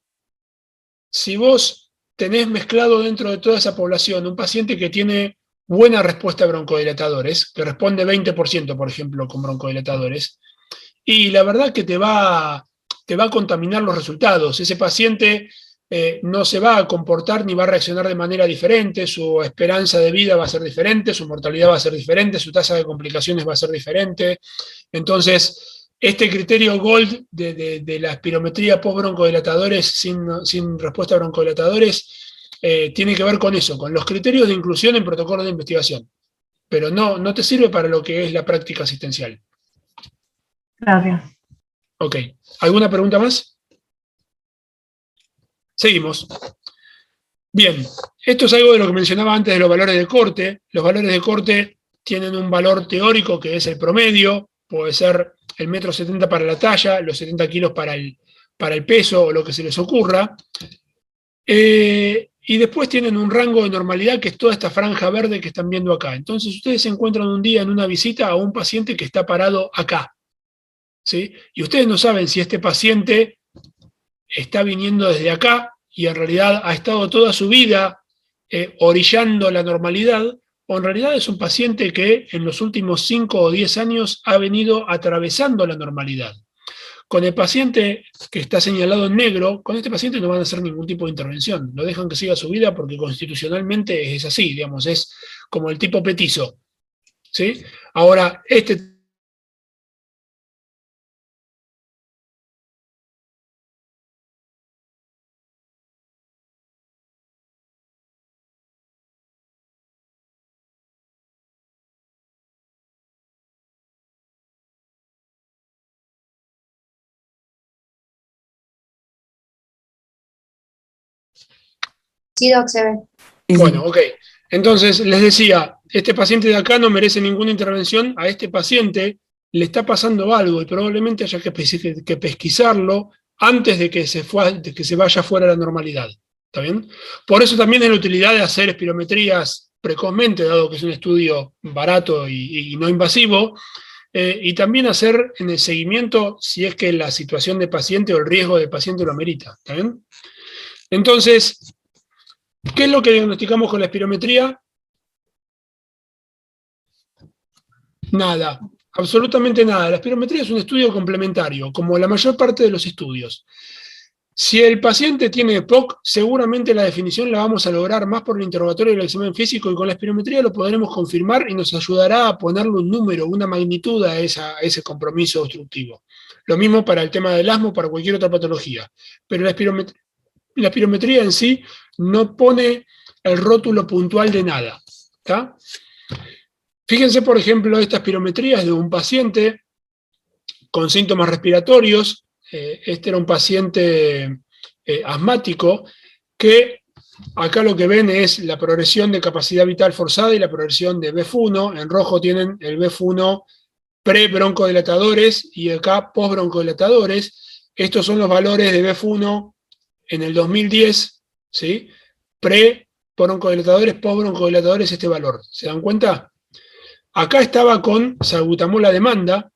Si vos tenés mezclado dentro de toda esa población un paciente que tiene buena respuesta a broncodilatadores, que responde 20%, por ejemplo, con broncodilatadores, y la verdad que te va a contaminar los resultados. Ese paciente no se va a comportar ni va a reaccionar de manera diferente, su esperanza de vida va a ser diferente, su mortalidad va a ser diferente, su tasa de complicaciones va a ser diferente. Entonces, este criterio GOLD de la espirometría post-broncodilatadores sin respuesta a broncodilatadores tiene que ver con eso, con los criterios de inclusión en protocolo de investigación. Pero no te sirve para lo que es la práctica asistencial. Gracias. Ok. ¿Alguna pregunta más? Seguimos. Bien, esto es algo de lo que mencionaba antes de los valores de corte. Los valores de corte tienen un valor teórico que es el promedio, puede ser el 1,70 m para la talla, los 70 kilos para el peso o lo que se les ocurra. Y después tienen un rango de normalidad que es toda esta franja verde que están viendo acá. Entonces ustedes se encuentran un día en una visita a un paciente que está parado acá, ¿sí? Y ustedes no saben si este paciente está viniendo desde acá y en realidad ha estado toda su vida orillando la normalidad, o en realidad es un paciente que en los últimos 5 o 10 años ha venido atravesando la normalidad. Con el paciente que está señalado en negro, con este paciente no van a hacer ningún tipo de intervención, lo dejan que siga su vida porque constitucionalmente es así, digamos, es como el tipo petizo, ¿sí? Ahora, Sí, Doc, se ve. Bueno, ok. Entonces, les decía, este paciente de acá no merece ninguna intervención, a este paciente le está pasando algo y probablemente haya que pesquisarlo antes de que se vaya fuera de la normalidad. ¿Está bien? Por eso también es la utilidad de hacer espirometrías precozmente, dado que es un estudio barato y no invasivo, y también hacer en el seguimiento si es que la situación de paciente o el riesgo del paciente lo amerita. ¿Está bien? Entonces, ¿qué es lo que diagnosticamos con la espirometría? Nada, absolutamente nada. La espirometría es un estudio complementario, como la mayor parte de los estudios. Si el paciente tiene EPOC, seguramente la definición la vamos a lograr más por el interrogatorio del examen físico y con la espirometría lo podremos confirmar y nos ayudará a ponerle un número, una magnitud a ese compromiso obstructivo. Lo mismo para el tema del asma o para cualquier otra patología. Pero la espirometría en sí no pone el rótulo puntual de nada. ¿Está? Fíjense, por ejemplo, estas espirometrías de un paciente con síntomas respiratorios. Este era un paciente asmático que acá lo que ven es la progresión de capacidad vital forzada y la progresión de BEF1. En rojo tienen el BEF1 pre-broncodilatadores y acá post-broncodilatadores. Estos son los valores de BEF1 en el 2010, ¿sí? Pre-broncodilatadores, post-broncodilatadores, este valor. ¿Se dan cuenta? Acá estaba con salbutamol a demanda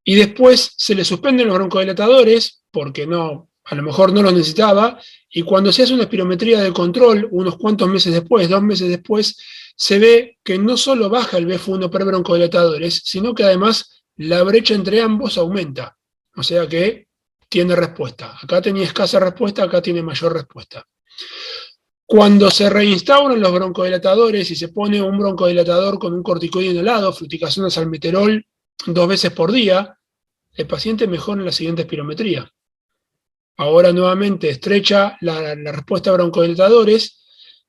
y después se le suspenden los broncodilatadores porque a lo mejor no los necesitaba, y cuando se hace una espirometría de control, unos cuantos meses después, 2 meses después, se ve que no solo baja el BF1 pre-broncodilatadores, sino que además la brecha entre ambos aumenta. O sea que tiene respuesta. Acá tenía escasa respuesta, acá tiene mayor respuesta. Cuando se reinstauran los broncodilatadores y se pone un broncodilatador con un corticoide inhalado, fluticasona salmeterol 2 veces por día, el paciente mejora en la siguiente espirometría. Ahora nuevamente estrecha la respuesta a broncodilatadores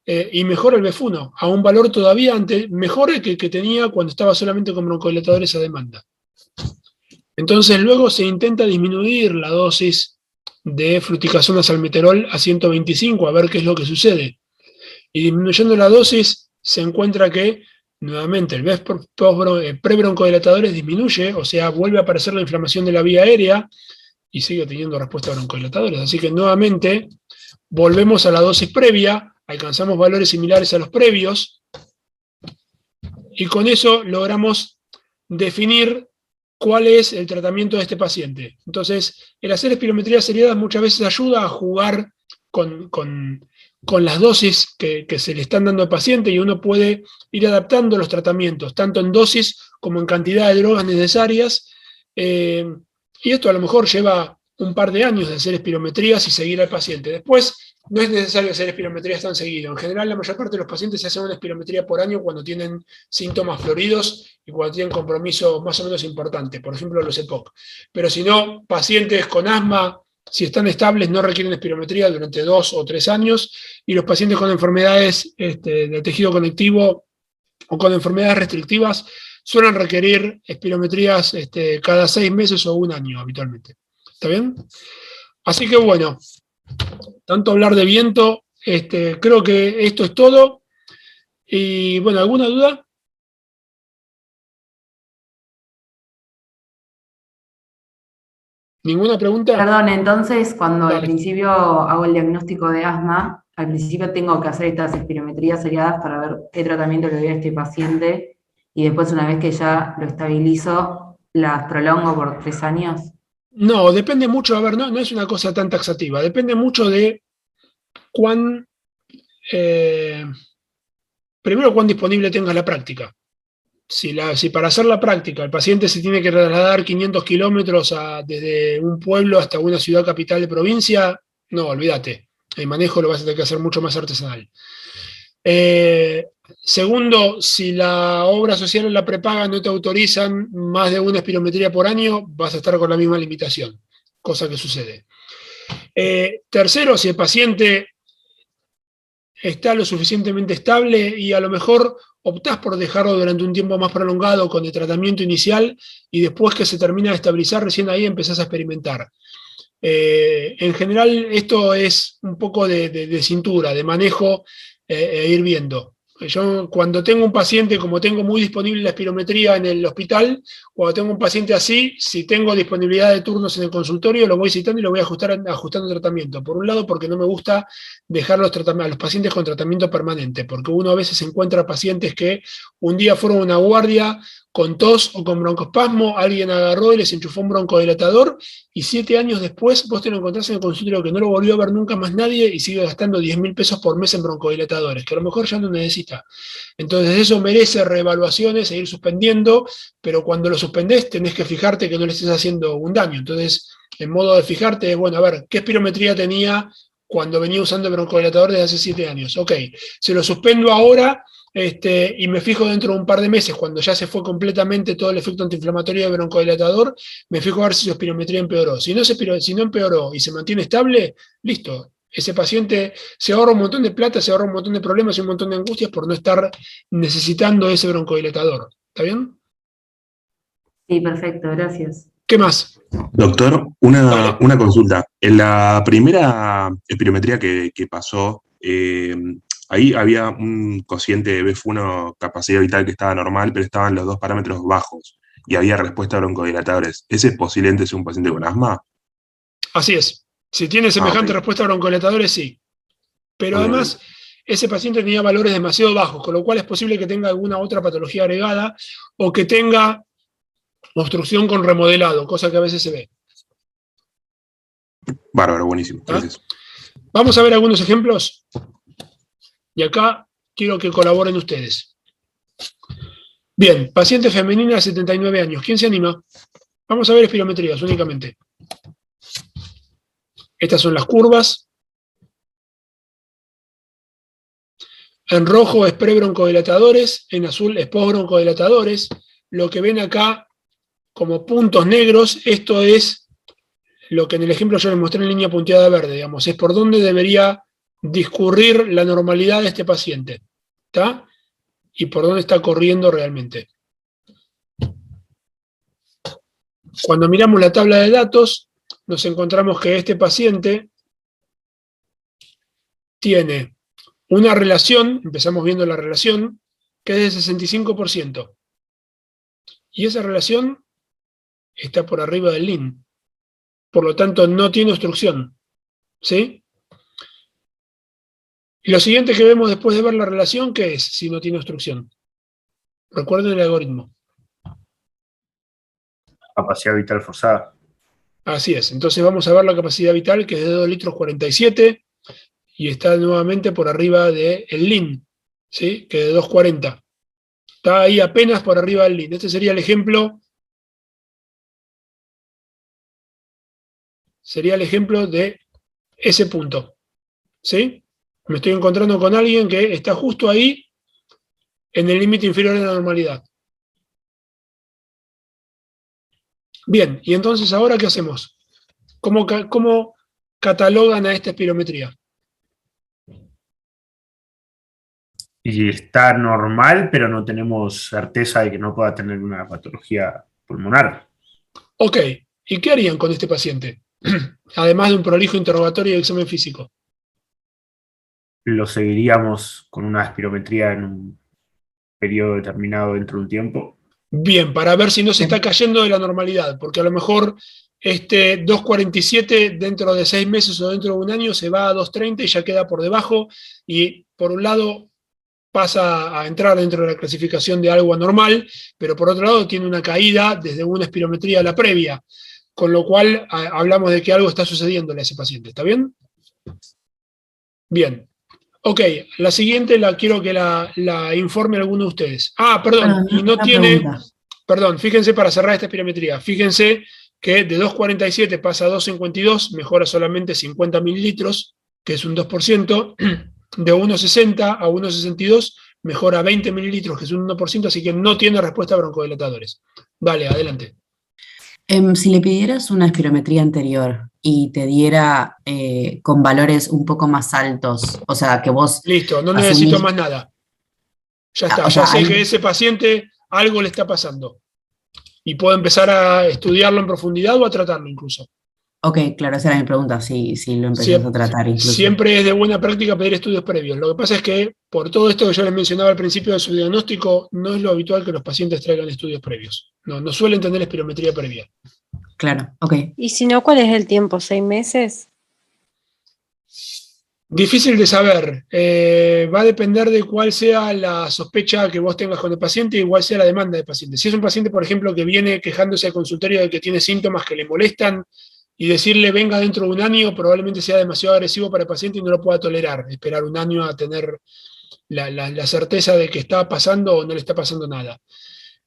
y mejora el BF1 a un valor todavía mejor que el que tenía cuando estaba solamente con broncodilatadores a demanda. Entonces luego se intenta disminuir la dosis de fluticasona salmeterol a 125 a ver qué es lo que sucede. Y disminuyendo la dosis se encuentra que nuevamente el BEF prebroncodilatadores disminuye, o sea, vuelve a aparecer la inflamación de la vía aérea y sigue teniendo respuesta a broncodilatadores. Así que nuevamente volvemos a la dosis previa, alcanzamos valores similares a los previos y con eso logramos definir cuál es el tratamiento de este paciente. Entonces, el hacer espirometrías seriadas muchas veces ayuda a jugar con las dosis que se le están dando al paciente y uno puede ir adaptando los tratamientos, tanto en dosis como en cantidad de drogas necesarias. Y esto a lo mejor lleva un par de años de hacer espirometrías y seguir al paciente. Después, no es necesario hacer espirometrías tan seguido. En general, la mayor parte de los pacientes se hacen una espirometría por año cuando tienen síntomas floridos y cuando tienen compromiso más o menos importante, por ejemplo, los EPOC. Pero si no, pacientes con asma, si están estables, no requieren espirometría durante 2 o 3 años, y los pacientes con enfermedades del tejido conectivo o con enfermedades restrictivas suelen requerir espirometrías cada 6 meses o 1 año habitualmente. ¿Está bien? Así que bueno, tanto hablar de viento, creo que esto es todo. Y bueno, ¿alguna duda? ¿Ninguna pregunta? Perdón, entonces cuando al Dale. principio hago el diagnóstico de asma, al principio tengo que hacer estas espirometrías seriadas para ver qué tratamiento le doy a este paciente y después una vez que ya lo estabilizo, las prolongo por 3 años. No, depende mucho, a ver, no es una cosa tan taxativa, depende mucho de primero cuán disponible tengas la práctica. Si para hacer la práctica el paciente se tiene que trasladar 500 kilómetros desde un pueblo hasta una ciudad capital de provincia, no, olvídate. El manejo lo vas a tener que hacer mucho más artesanal. Segundo, si la obra social o la prepaga no te autorizan más de una espirometría por año, vas a estar con la misma limitación, cosa que sucede. Tercero, si el paciente está lo suficientemente estable y a lo mejor optás por dejarlo durante un tiempo más prolongado con el tratamiento inicial y después que se termina de estabilizar, recién ahí empezás a experimentar. En general, esto es un poco de cintura, de manejo e ir viendo. Yo cuando tengo un paciente, como tengo muy disponible la espirometría en el hospital, cuando tengo un paciente así, si tengo disponibilidad de turnos en el consultorio, lo voy citando y lo voy ajustando el tratamiento. Por un lado, porque no me gusta dejar a los pacientes con tratamiento permanente, porque uno a veces encuentra pacientes que un día fueron a una guardia con tos o con broncoespasmo, alguien agarró y les enchufó un broncodilatador y 7 años después vos te lo encontrás en el consultorio que no lo volvió a ver nunca más nadie y sigue gastando 10.000 pesos por mes en broncodilatadores, que a lo mejor ya no necesita. Entonces eso merece reevaluaciones e ir suspendiendo, pero cuando lo suspendés tenés que fijarte que no le estés haciendo un daño. Entonces, en modo de fijarte es, bueno, a ver, ¿qué espirometría tenía cuando venía usando el broncodilatador desde hace 7 años? Ok, se lo suspendo ahora y me fijo dentro de un par de meses, cuando ya se fue completamente todo el efecto antiinflamatorio del broncodilatador, me fijo a ver si su espirometría empeoró. Si no empeoró y se mantiene estable, listo. Ese paciente se ahorra un montón de plata, se ahorra un montón de problemas y un montón de angustias por no estar necesitando ese broncodilatador. ¿Está bien? Sí, perfecto, gracias. ¿Qué más? Doctor, una consulta. En la primera espirometría que pasó, ahí había un cociente de BF1 capacidad vital que estaba normal, pero estaban los 2 parámetros bajos y había respuesta a broncodilatadores. ¿Ese es posiblemente sea un paciente con asma? Así es. Si tiene semejante ok. respuesta a broncodilatadores, sí. Pero Ok, además, ese paciente tenía valores demasiado bajos, con lo cual es posible que tenga alguna otra patología agregada o que tenga obstrucción con remodelado, cosa que a veces se ve. bárbaro, buenísimo. ¿Ah? Gracias. Vamos a ver algunos ejemplos. Y acá quiero que colaboren ustedes. Bien, paciente femenina de 79 años. ¿Quién se anima? Vamos a ver espirometrías únicamente. Estas son las curvas. En rojo es prebroncodilatadores, en azul es postbroncodilatadores. Lo que ven acá como puntos negros, esto es lo que en el ejemplo yo les mostré en línea punteada verde, digamos, es por dónde debería discurrir la normalidad de este paciente, ¿está? Y por dónde está corriendo realmente. Cuando miramos la tabla de datos, nos encontramos que este paciente tiene una relación, empezamos viendo la relación, que es de 65%. Y esa relación está por arriba del LIN. Por lo tanto, no tiene obstrucción. ¿Sí? Y lo siguiente que vemos después de ver la relación, ¿qué es si no tiene obstrucción? Recuerden el algoritmo. Capacidad vital forzada. Así es. Entonces vamos a ver la capacidad vital, que es de 2 litros 47, y está nuevamente por arriba del LIN, ¿sí? Que es de 2,40. Está ahí apenas por arriba del LIN. Este sería el ejemplo. Sería el ejemplo de ese punto. ¿Sí? Me estoy encontrando con alguien que está justo ahí en el límite inferior de la normalidad. Bien, y entonces ahora ¿qué hacemos? ¿Cómo catalogan a esta espirometría? Y está normal, pero no tenemos certeza de que no pueda tener una patología pulmonar. Ok, ¿y qué harían con este paciente? Además de un prolijo interrogatorio y examen físico. Lo seguiríamos con una espirometría en un periodo determinado dentro de un tiempo. Bien, para ver si no se está cayendo de la normalidad, porque a lo mejor este 2,47 dentro de 6 meses o dentro de un año se va a 2,30 y ya queda por debajo, y por un lado pasa a entrar dentro de la clasificación de algo anormal, pero por otro lado tiene una caída desde una espirometría a la previa, con lo cual hablamos de que algo está sucediéndole a ese paciente. ¿Está bien? Bien. Ok, la siguiente quiero que la informe alguno de ustedes. Perdón, y no tiene... pregunta. Perdón, fíjense para cerrar esta espirometría. Fíjense que de 2,47 pasa a 2,52, mejora solamente 50 mililitros, que es un 2%. De 1,60 a 1,62 mejora 20 mililitros, que es un 1%, así que no tiene respuesta a broncodilatadores. Vale, adelante. Si le pidieras una espirometría anterior y te diera con valores un poco más altos, o sea, que vos... Listo, no asumís- necesito más nada. Ya está, o ya sea, sé hay- que ese paciente algo le está pasando. Y puedo empezar a estudiarlo en profundidad o a tratarlo incluso. Ok, claro, esa era mi pregunta, si lo empezás a tratar incluso. Siempre es de buena práctica pedir estudios previos. Lo que pasa es que, por todo esto que yo les mencionaba al principio de su diagnóstico, no es lo habitual que los pacientes traigan estudios previos. No suelen tener espirometría previa. Claro, ok. Y si no, ¿cuál es el tiempo? ¿6 meses? Difícil de saber. Va a depender de cuál sea la sospecha que vos tengas con el paciente y cuál sea la demanda del paciente. Si es un paciente, por ejemplo, que viene quejándose al consultorio de que tiene síntomas que le molestan, y decirle venga dentro de un año probablemente sea demasiado agresivo para el paciente y no lo pueda tolerar. Esperar un año a tener la certeza de que está pasando o no le está pasando nada.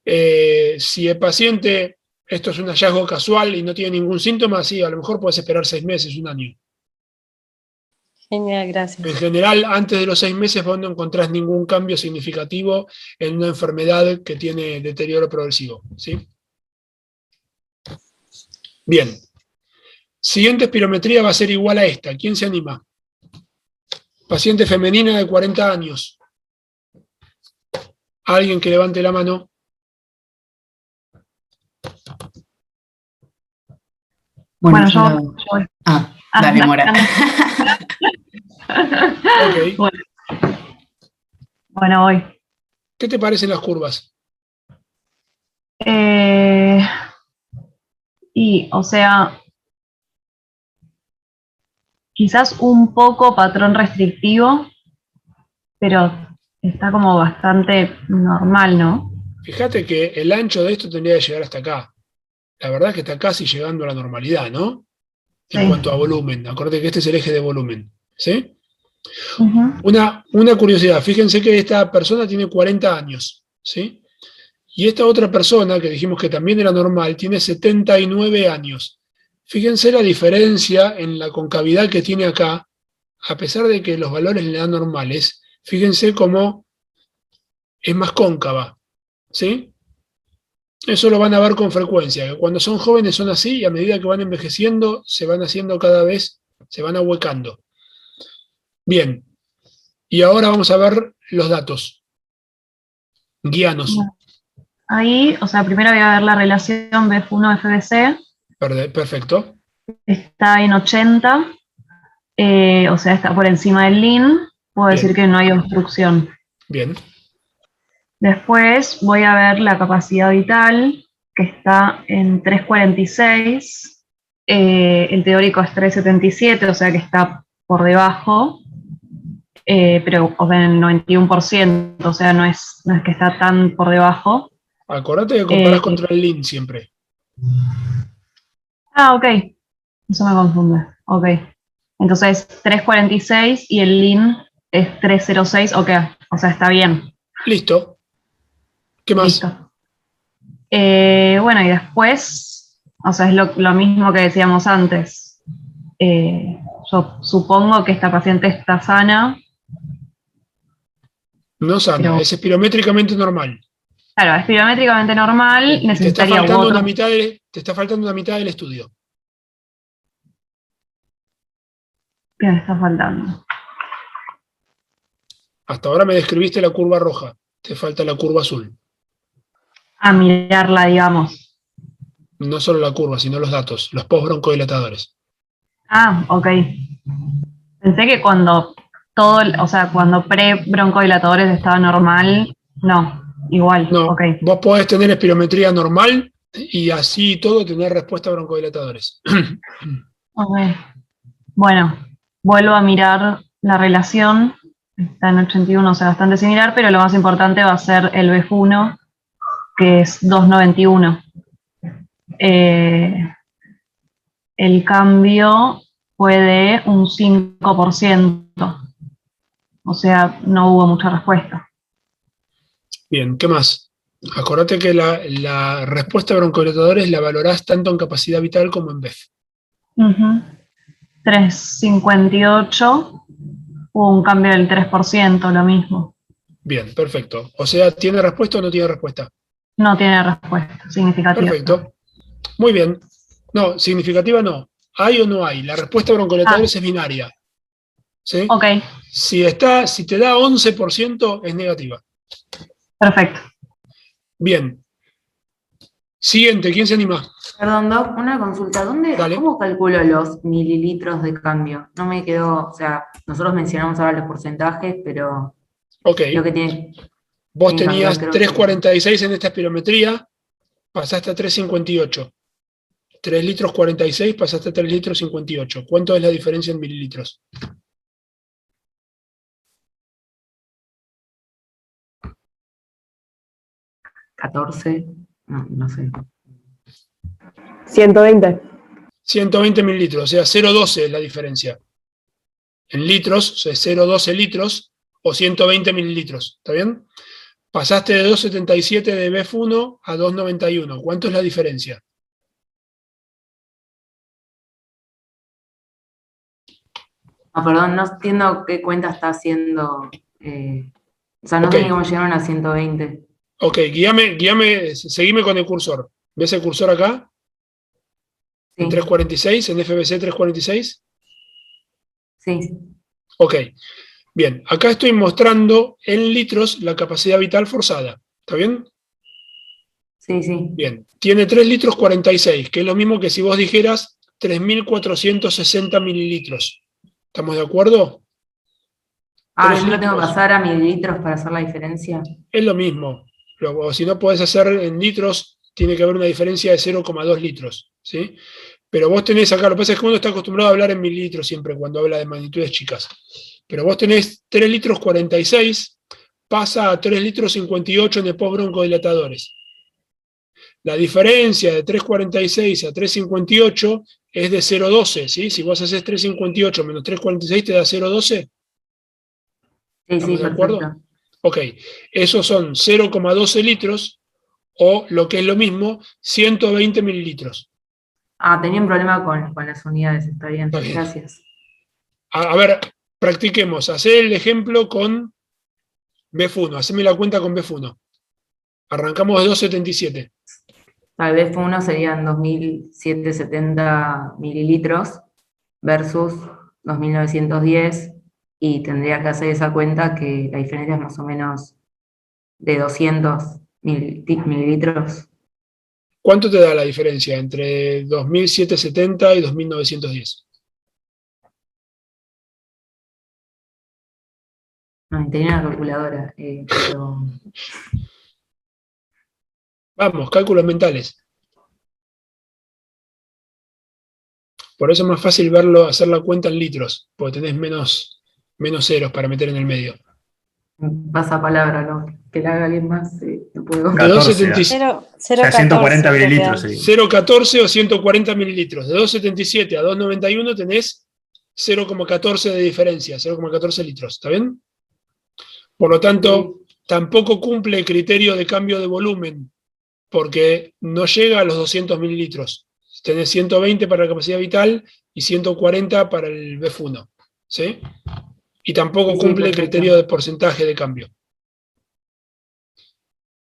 Si el paciente, esto es un hallazgo casual y no tiene ningún síntoma, sí, a lo mejor puedes esperar 6 meses, un año. Genial, gracias. En general, antes de los 6 meses vos no encontrás ningún cambio significativo en una enfermedad que tiene deterioro progresivo. ¿Sí? Bien. Siguiente espirometría va a ser igual a esta. ¿Quién se anima? Paciente femenina de 40 años. Alguien que levante la mano. Bueno, yo voy. Dale, Mora. Ok. Bueno, voy. ¿Qué te parecen las curvas? O sea, quizás un poco patrón restrictivo, pero está como bastante normal, ¿no? Fíjate que el ancho de esto tendría que llegar hasta acá. La verdad es que está casi llegando a la normalidad, ¿no? En cuanto a volumen. Acuérdate que este es el eje de volumen. ¿Sí? Una curiosidad. Fíjense que esta persona tiene 40 años. ¿Sí? Y esta otra persona, que dijimos que también era normal, tiene 79 años. Fíjense la diferencia en la concavidad que tiene acá, a pesar de que los valores le dan normales. Fíjense cómo es más cóncava. ¿Sí? Eso lo van a ver con frecuencia, que cuando son jóvenes son así y a medida que van envejeciendo se van haciendo cada vez, se van ahuecando. Bien, y ahora vamos a ver los datos. Guíanos. Ahí, o sea, primero voy a ver la relación BF1-FBC, Perfecto. está en 80, o sea, está por encima del LIN, puedo Bien. decir que no hay obstrucción. Bien, Después voy a ver la capacidad vital, que está en 346, el teórico es 377, o sea que está por debajo, pero o sea, en el 91%, o sea, no es que está tan por debajo. acordate que comparás contra el LIN siempre. Ok, eso me confunde, ok. Entonces, 346 y el LIN es 306, ok, o sea, está bien. Listo. ¿Qué más? Listo. Bueno, y después, o sea, es lo mismo que decíamos antes. Yo supongo que esta paciente está sana. No sana, Pero- es espirométricamente normal. Claro, es pirométricamente normal, Y te está necesitaría faltando otro. te está faltando una mitad del estudio. ¿Qué me está faltando? Hasta ahora me describiste la curva roja, te falta la curva azul. A mirarla, digamos. No solo la curva, sino los datos, los postbroncodilatadores. Ok. Pensé que cuando cuando pre-broncodilatadores estaba normal, no, igual, No, ok. vos podés tener espirometría normal y así y todo tener respuesta a broncodilatadores. Ok. Bueno, vuelvo a mirar la relación, está en 81, o sea, bastante similar, pero lo más importante va a ser el BF1, que es 291. El cambio fue de un 5%, o sea, no hubo mucha respuesta. Bien, ¿qué más? Acordate que la respuesta a broncodilatadores la valorás tanto en capacidad vital como en BEF. 358, hubo un cambio del 3%, lo mismo. Bien, perfecto. O sea, ¿tiene respuesta o no tiene respuesta? No tiene respuesta significativa. Perfecto. Muy bien. No, significativa no. ¿Hay o no hay? La respuesta a broncodilatadores es binaria. ¿Sí? Ok, Si te da 11% es negativa. perfecto. Bien. Siguiente, ¿quién se anima? Perdón, Doc, una consulta. Dale. ¿Cómo calculo los mililitros de cambio? No me quedó, o sea, nosotros mencionamos ahora los porcentajes, pero Ok. lo que tiene. Vos tiene que tenías cambiar, creo que- 3,46 en esta espirometría, pasaste a 3,58. 3 litros 46, pasaste a 3 litros 58. ¿Cuánto es la diferencia en mililitros? ¿14? No sé. 120. 120 mililitros, o sea, 0,12 es la diferencia. En litros, o sea, 0,12 litros o 120 mililitros. ¿Está bien? Pasaste de 2,77 de BF1 a 2,91. ¿Cuánto es la diferencia? Perdón, no entiendo qué cuenta está haciendo. O sea, no sé ni cómo llegaron a 120. Ok, guíame, seguime con el cursor. ¿Ves el cursor acá? En 346, en FBC 346. Sí. Ok, bien. Acá estoy mostrando en litros la capacidad vital forzada. ¿Está bien? Sí, sí. Bien. Tiene 3 litros 46, que es lo mismo que si vos dijeras 3.460 mililitros. ¿Estamos de acuerdo? Yo 3 lo tengo que litros. pasar a mililitros para hacer la diferencia. Es lo mismo. O si no podés hacer en litros, tiene que haber una diferencia de 0,2 litros. ¿Sí? Pero vos tenés acá, lo que pasa es que uno está acostumbrado a hablar en mililitros siempre cuando habla de magnitudes chicas. Pero vos tenés 3 litros 46, pasa a 3 litros 58 en el postbroncodilatadores. La diferencia de 3,46 a 3,58 es de 0,12, ¿sí? Si vos haces 3,58 menos 3,46 te da 0,12. ¿Estamos de acuerdo? Perfecto. Ok, esos son 0,12 litros o, lo que es lo mismo, 120 mililitros. Tenía un problema con las unidades, está bien. Está bien. Gracias. A ver, practiquemos. Hacé el ejemplo con BF1. Haceme la cuenta con BF1. Arrancamos de 2,77. Tal vez uno serían 2.770 mililitros versus 2.910 y tendría que hacer esa cuenta que la diferencia es más o menos de 200 mililitros. ¿Cuánto te da la diferencia entre 2770 y 2910? No, tenía una calculadora, pero Vamos, cálculos mentales. Por eso es más fácil verlo, hacer la cuenta en litros, porque tenés menos ceros para meter en el medio. pasa palabra, ¿no? Que la haga alguien más, no puedo. De 14, 2,77. o sea, 140 mililitros sería. 0,14 o 140 mililitros. De 2,77 a 2,91 tenés 0,14 de diferencia, 0,14 litros. ¿Está bien? Por lo tanto, tampoco cumple el criterio de cambio de volumen, porque no llega a los 200 mililitros. Tenés 120 para la capacidad vital y 140 para el BF1. ¿Sí? Y tampoco Sí, cumple el perfecto. criterio de porcentaje de cambio.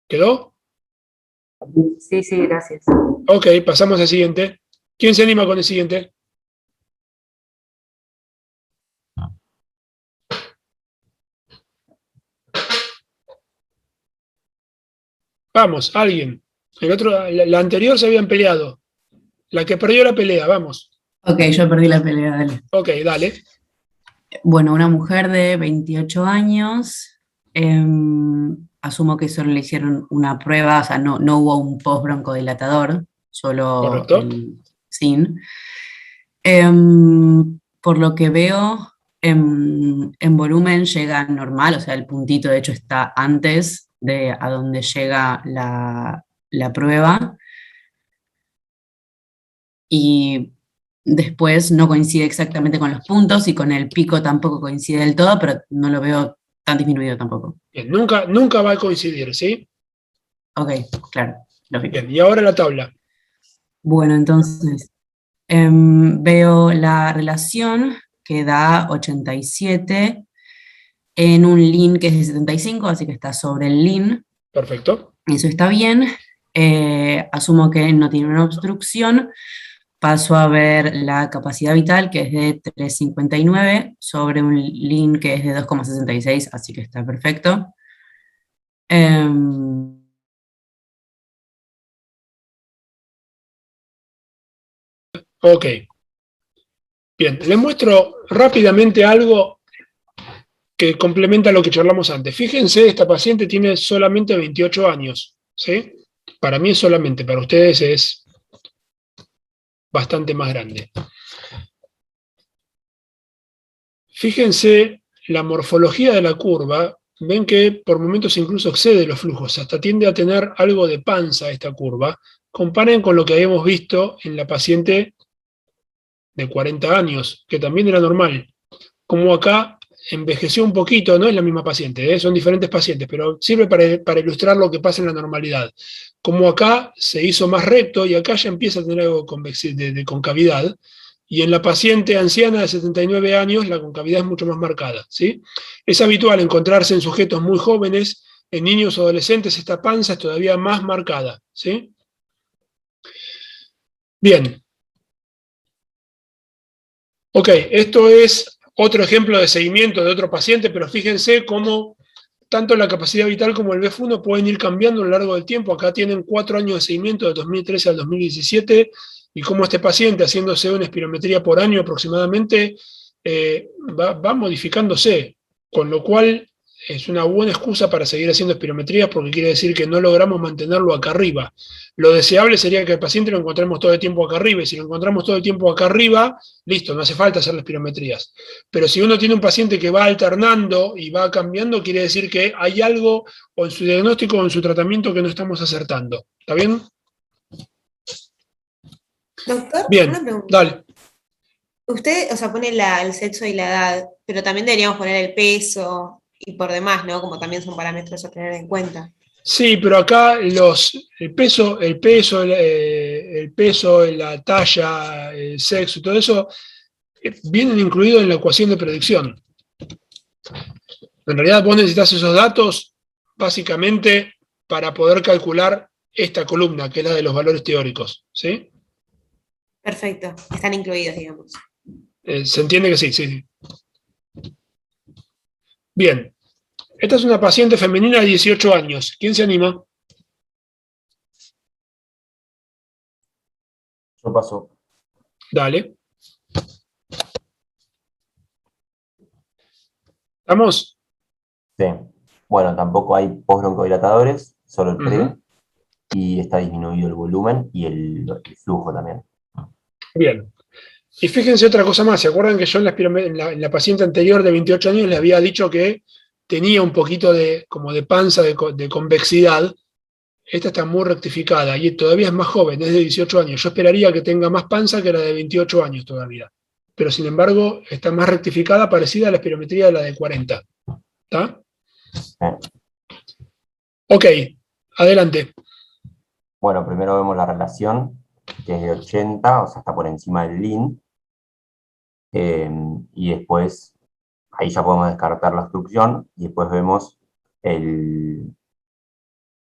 ¿Quedó? Sí, gracias. Ok, pasamos al siguiente. ¿Quién se anima con el siguiente? Vamos, alguien. La anterior se habían peleado. La que perdió la pelea, vamos. Ok, yo perdí la pelea, dale. Ok, dale. Bueno, una mujer de 28 años, asumo que solo le hicieron una prueba, o sea, no hubo un post broncodilatador, solo Correcto. el SIN. Por lo que veo, en volumen llega normal, o sea, el puntito de hecho está antes de a donde llega la prueba. Y después no coincide exactamente con los puntos y con el pico tampoco coincide del todo, pero no lo veo tan disminuido tampoco. Bien, nunca va a coincidir, ¿sí? Ok, claro, lógico. Bien, y ahora la tabla. Bueno, entonces, veo la relación que da 87 en un lean que es de 75, así que está sobre el lean. Perfecto. Eso está bien. Asumo que no tiene una obstrucción. Paso a ver la capacidad vital, que es de 3,59, sobre un lean que es de 2,66, así que está perfecto. Ok. Bien, les muestro rápidamente algo que complementa lo que charlamos antes. Fíjense, esta paciente tiene solamente 28 años, ¿sí? Para mí es solamente, para ustedes es bastante más grande. Fíjense la morfología de la curva, ven que por momentos incluso excede los flujos, hasta tiende a tener algo de panza esta curva. Comparen con lo que habíamos visto en la paciente de 40 años, que también era normal. Como acá envejeció un poquito, no es la misma paciente, son diferentes pacientes, pero sirve para ilustrar lo que pasa en la normalidad. Como acá se hizo más recto y acá ya empieza a tener algo de concavidad, y en la paciente anciana de 79 años la concavidad es mucho más marcada, ¿sí? Es habitual encontrarse en sujetos muy jóvenes, en niños o adolescentes esta panza es todavía más marcada, ¿sí? Bien. Ok, esto es otro ejemplo de seguimiento de otro paciente, pero fíjense cómo tanto la capacidad vital como el BF1 pueden ir cambiando a lo largo del tiempo. Acá tienen 4 años de seguimiento, de 2013 al 2017, y cómo este paciente, haciéndose una espirometría por año aproximadamente, va modificándose, con lo cual es una buena excusa para seguir haciendo espirometrías, porque quiere decir que no logramos mantenerlo acá arriba. Lo deseable sería que el paciente lo encontremos todo el tiempo acá arriba, y si lo encontramos todo el tiempo acá arriba, listo, no hace falta hacer las espirometrías. Pero si uno tiene un paciente que va alternando y va cambiando, quiere decir que hay algo o en su diagnóstico o en su tratamiento que no estamos acertando. ¿Está bien? Doctor, Bien, una pregunta. dale. Usted, o sea, pone el sexo y la edad, pero también deberíamos poner el peso y por demás, ¿no? Como también son parámetros a tener en cuenta. Sí, pero acá el peso, la talla, el sexo, todo eso vienen incluidos en la ecuación de predicción. En realidad vos necesitas esos datos básicamente para poder calcular esta columna, que es la de los valores teóricos. ¿Sí? Perfecto, están incluidos, digamos. ¿Se entiende que sí? Sí. Bien. Esta es una paciente femenina de 18 años. ¿Quién se anima? Yo paso. Dale. ¿Estamos? Sí. Bueno, tampoco hay postbroncodilatadores, solo el PRE, y está disminuido el volumen y el flujo también. Bien. Y fíjense otra cosa más. ¿Se acuerdan que yo en la paciente anterior de 28 años les había dicho que tenía un poquito como de panza, de convexidad? Esta está muy rectificada y todavía es más joven, es de 18 años. Yo esperaría que tenga más panza que la de 28 años todavía. Pero sin embargo, está más rectificada, parecida a la espirometría de la de 40. ¿Está? Ok, adelante. Bueno, primero vemos la relación, que es de 80, o sea, está por encima del LIN. Y después, ahí ya podemos descartar la obstrucción, y después vemos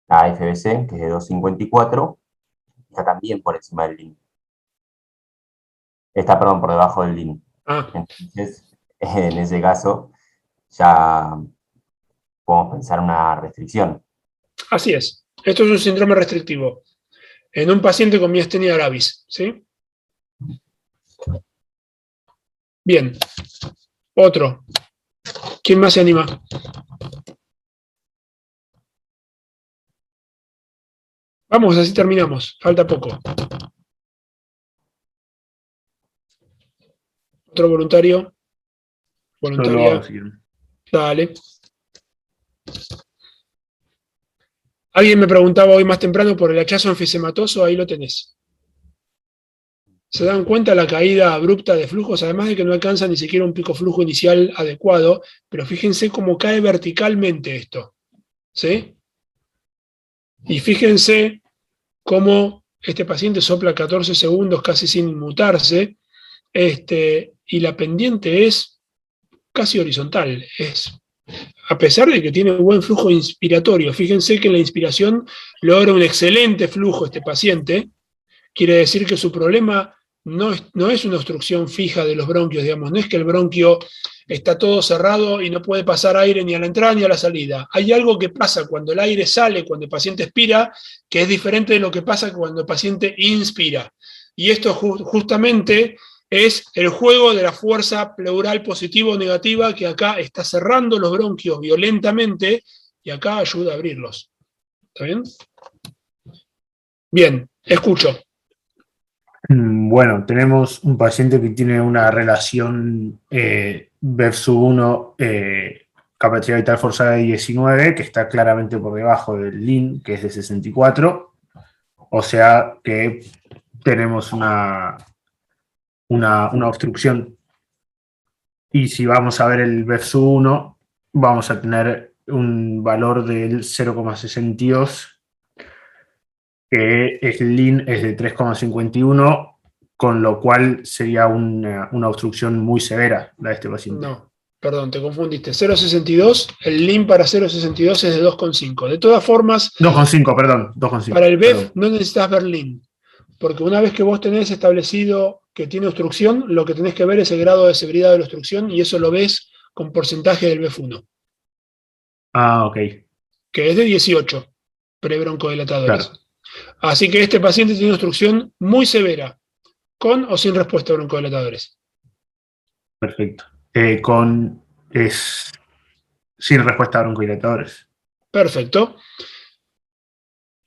la AFBC, que es de 254, está también por encima del LIN. Está, perdón, por debajo del LIN. Entonces, en ese caso, ya podemos pensar una restricción. Así es. Esto es un síndrome restrictivo en un paciente con miastenia gravis. ¿Sí? Bien. Otro. ¿Quién más se anima? Vamos, así terminamos. Falta poco. Otro voluntario. Voluntaria. Dale. Alguien me preguntaba hoy más temprano por el hachazo enfisematoso, ahí lo tenés. ¿Se dan cuenta la caída abrupta de flujos? Además de que no alcanza ni siquiera un pico flujo inicial adecuado, pero fíjense cómo cae verticalmente esto. ¿Sí? Y fíjense cómo este paciente sopla 14 segundos casi sin inmutarse, y la pendiente es casi horizontal. A pesar de que tiene un buen flujo inspiratorio, fíjense que en la inspiración logra un excelente flujo este paciente. Quiere decir que su problema no es una obstrucción fija de los bronquios, digamos, no es que el bronquio está todo cerrado y no puede pasar aire ni a la entrada ni a la salida. Hay algo que pasa cuando el aire sale, cuando el paciente expira, que es diferente de lo que pasa cuando el paciente inspira. Y esto justamente es el juego de la fuerza pleural positiva o negativa, que acá está cerrando los bronquios violentamente y acá ayuda a abrirlos. ¿Está bien? Bien, escucho. Bueno, tenemos un paciente que tiene una relación BEF-1, capacidad vital forzada de 19, que está claramente por debajo del LIN, que es de 64. O sea que tenemos una obstrucción. Y si vamos a ver el BEF-1, vamos a tener un valor del 0,62, que el LIN es de 3,51, con lo cual sería una obstrucción muy severa la de este paciente. No, perdón, te confundiste. 0,62, el LIN para 0,62 es de 2,5. De todas formas... 2,5, perdón. 2,5. Para el BEF no necesitas ver LIN, porque una vez que vos tenés establecido que tiene obstrucción, lo que tenés que ver es el grado de severidad de la obstrucción, y eso lo ves con porcentaje del BEF1. Ah, ok. Que es de 18 prebroncodilatadores. Claro. Así que este paciente tiene obstrucción muy severa, con o sin respuesta a broncodilatadores. Perfecto. Es sin respuesta a broncodilatadores. Perfecto.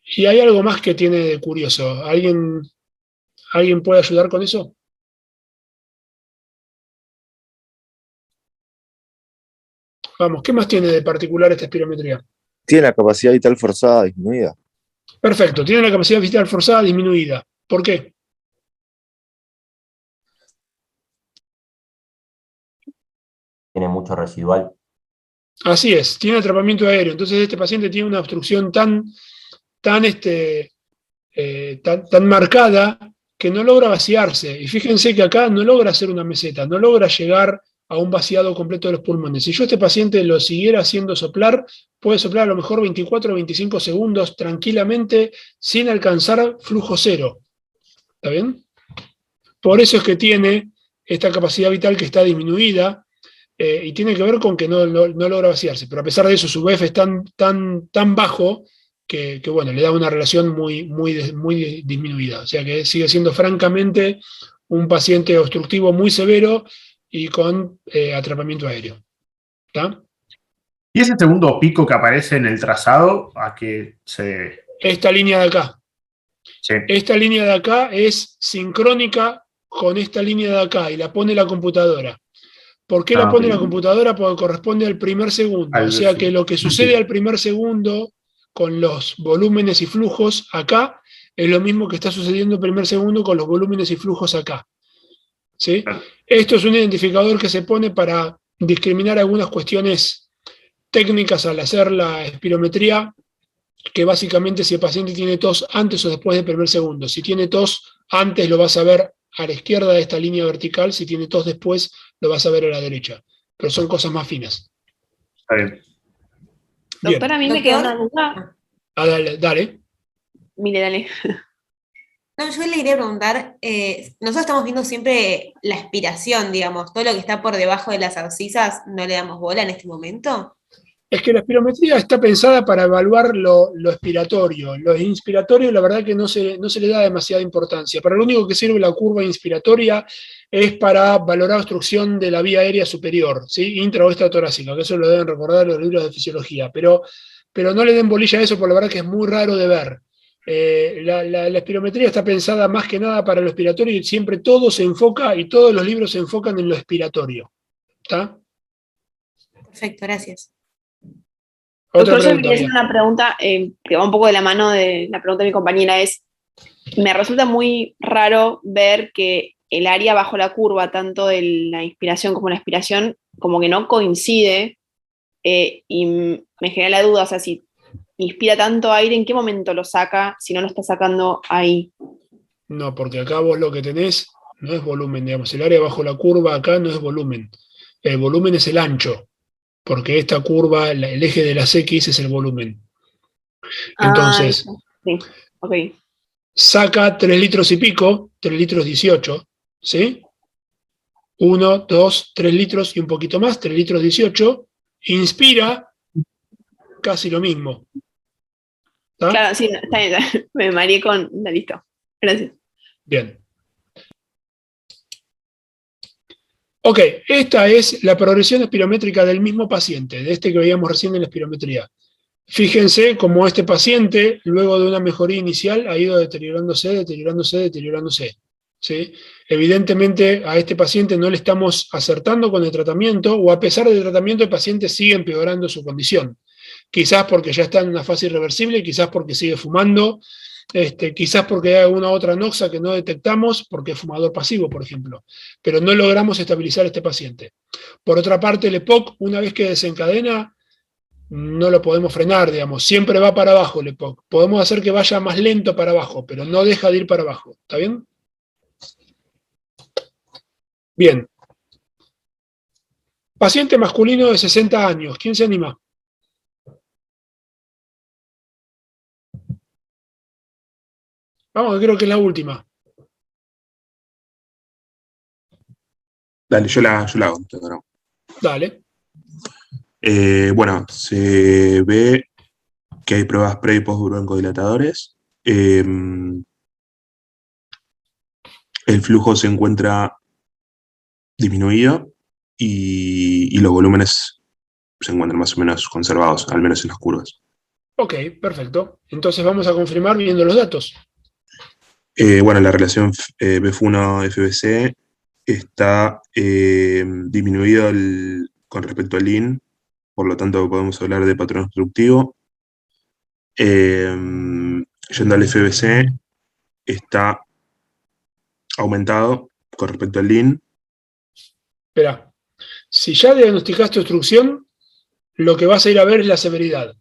¿Y hay algo más que tiene de curioso? ¿Alguien puede ayudar con eso? Vamos, ¿qué más tiene de particular esta espirometría? Tiene la capacidad vital forzada disminuida. Perfecto, tiene la capacidad vital forzada disminuida. ¿Por qué? Tiene mucho residual. Así es, tiene atrapamiento aéreo. Entonces este paciente tiene una obstrucción tan marcada que no logra vaciarse. Y fíjense que acá no logra hacer una meseta, no logra llegar a un vaciado completo de los pulmones. Si yo a este paciente lo siguiera haciendo soplar, puede soplar a lo mejor 24 o 25 segundos tranquilamente sin alcanzar flujo cero. ¿Está bien? Por eso es que tiene esta capacidad vital que está disminuida y tiene que ver con que no logra vaciarse. Pero a pesar de eso, su BF es tan bajo que bueno, le da una relación muy disminuida. O sea que sigue siendo francamente un paciente obstructivo muy severo y con atrapamiento aéreo. ¿Está? ¿Y ese segundo pico que aparece en el trazado, a qué se debe? Esta línea de acá. Sí. Esta línea de acá es sincrónica con esta línea de acá y la pone la computadora. ¿Por qué la pone la computadora? Porque corresponde al primer segundo. O sea que lo que sucede al primer segundo con los volúmenes y flujos acá es lo mismo que está sucediendo al primer segundo con los volúmenes y flujos acá. ¿Sí? Esto es un identificador que se pone para discriminar algunas cuestiones técnicas al hacer la espirometría, que básicamente si el paciente tiene tos antes o después del primer segundo. Si tiene tos antes lo vas a ver a la izquierda de esta línea vertical, si tiene tos después lo vas a ver a la derecha. Pero son cosas más finas. Está bien. Doctora, a mí me quedó una duda. Dale. Mire, dale. No, yo le quería preguntar, nosotros estamos viendo siempre la expiración, digamos, todo lo que está por debajo de las abscisas, ¿no le damos bola en este momento? Es que la espirometría está pensada para evaluar lo expiratorio. Lo inspiratorio, la verdad que no se le da demasiada importancia. Para lo único que sirve la curva inspiratoria es para valorar obstrucción de la vía aérea superior, ¿sí? Intra o extratorácica, que eso lo deben recordar los libros de fisiología. Pero no le den bolilla a eso, porque la verdad que es muy raro de ver. La espirometría está pensada más que nada para lo expiratorio y siempre todo se enfoca y todos los libros se enfocan en lo expiratorio. ¿Está? Perfecto, gracias. Doctor, yo me quería hacer una pregunta que va un poco de la mano de la pregunta de mi compañera. Me resulta muy raro ver que el área bajo la curva, tanto de la inspiración como la expiración, como que no coincide, y me genera la duda, o sea, si inspira tanto aire, ¿en qué momento lo saca si no lo está sacando ahí? No, porque acá vos lo que tenés no es volumen, digamos, el área bajo la curva acá no es volumen. El volumen es el ancho, porque esta curva, el eje de las X es el volumen. Entonces, sí, ok. Saca 3 litros y pico, 3 litros 18, ¿sí? 1, 2, 3 litros y un poquito más, 3 litros 18, inspira casi lo mismo. ¿Está? Claro, sí, está bien, me mareé con... Listo, gracias. Bien. Ok, esta es la progresión espirométrica del mismo paciente, de este que veíamos recién en la espirometría. Fíjense cómo este paciente, luego de una mejoría inicial, ha ido deteriorándose, ¿sí? Evidentemente a este paciente no le estamos acertando con el tratamiento, o a pesar del tratamiento el paciente sigue empeorando su condición. Quizás porque ya está en una fase irreversible, quizás porque sigue fumando, quizás porque hay alguna otra noxa que no detectamos, porque es fumador pasivo, por ejemplo. Pero no logramos estabilizar a este paciente. Por otra parte, el EPOC, una vez que desencadena, no lo podemos frenar, digamos. Siempre va para abajo el EPOC. Podemos hacer que vaya más lento para abajo, pero no deja de ir para abajo. ¿Está bien? Bien. Paciente masculino de 60 años. ¿Quién se anima? Vamos, que creo que es la última. Dale, yo la hago. Dale. Bueno, se ve que hay pruebas pre y post broncodilatadores. El flujo se encuentra disminuido y los volúmenes se encuentran más o menos conservados, al menos en las curvas. Ok, perfecto. Entonces vamos a confirmar viendo los datos. Bueno, la relación BF1-FBC está disminuido con respecto al IN, por lo tanto podemos hablar de patrón obstructivo. Yendo al FBC, está aumentado con respecto al LIN. Espera, si ya diagnosticaste obstrucción, lo que vas a ir a ver es la severidad.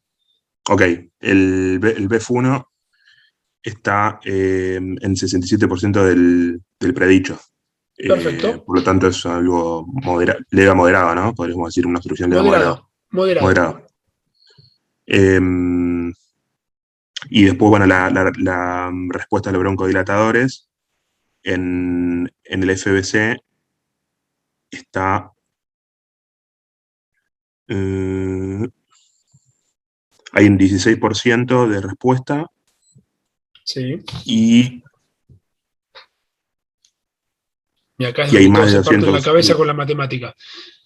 Ok, el BF1 está en 67% del predicho. Perfecto. Por lo tanto, es algo leve a moderado, ¿no? Podríamos decir una obstrucción leve a moderada. Moderado. Y después, bueno, la respuesta a los broncodilatadores en el FBC está... hay un 16% de respuesta. Sí. Y acá es hay donde más todos de se parten 200. la cabeza con la matemática.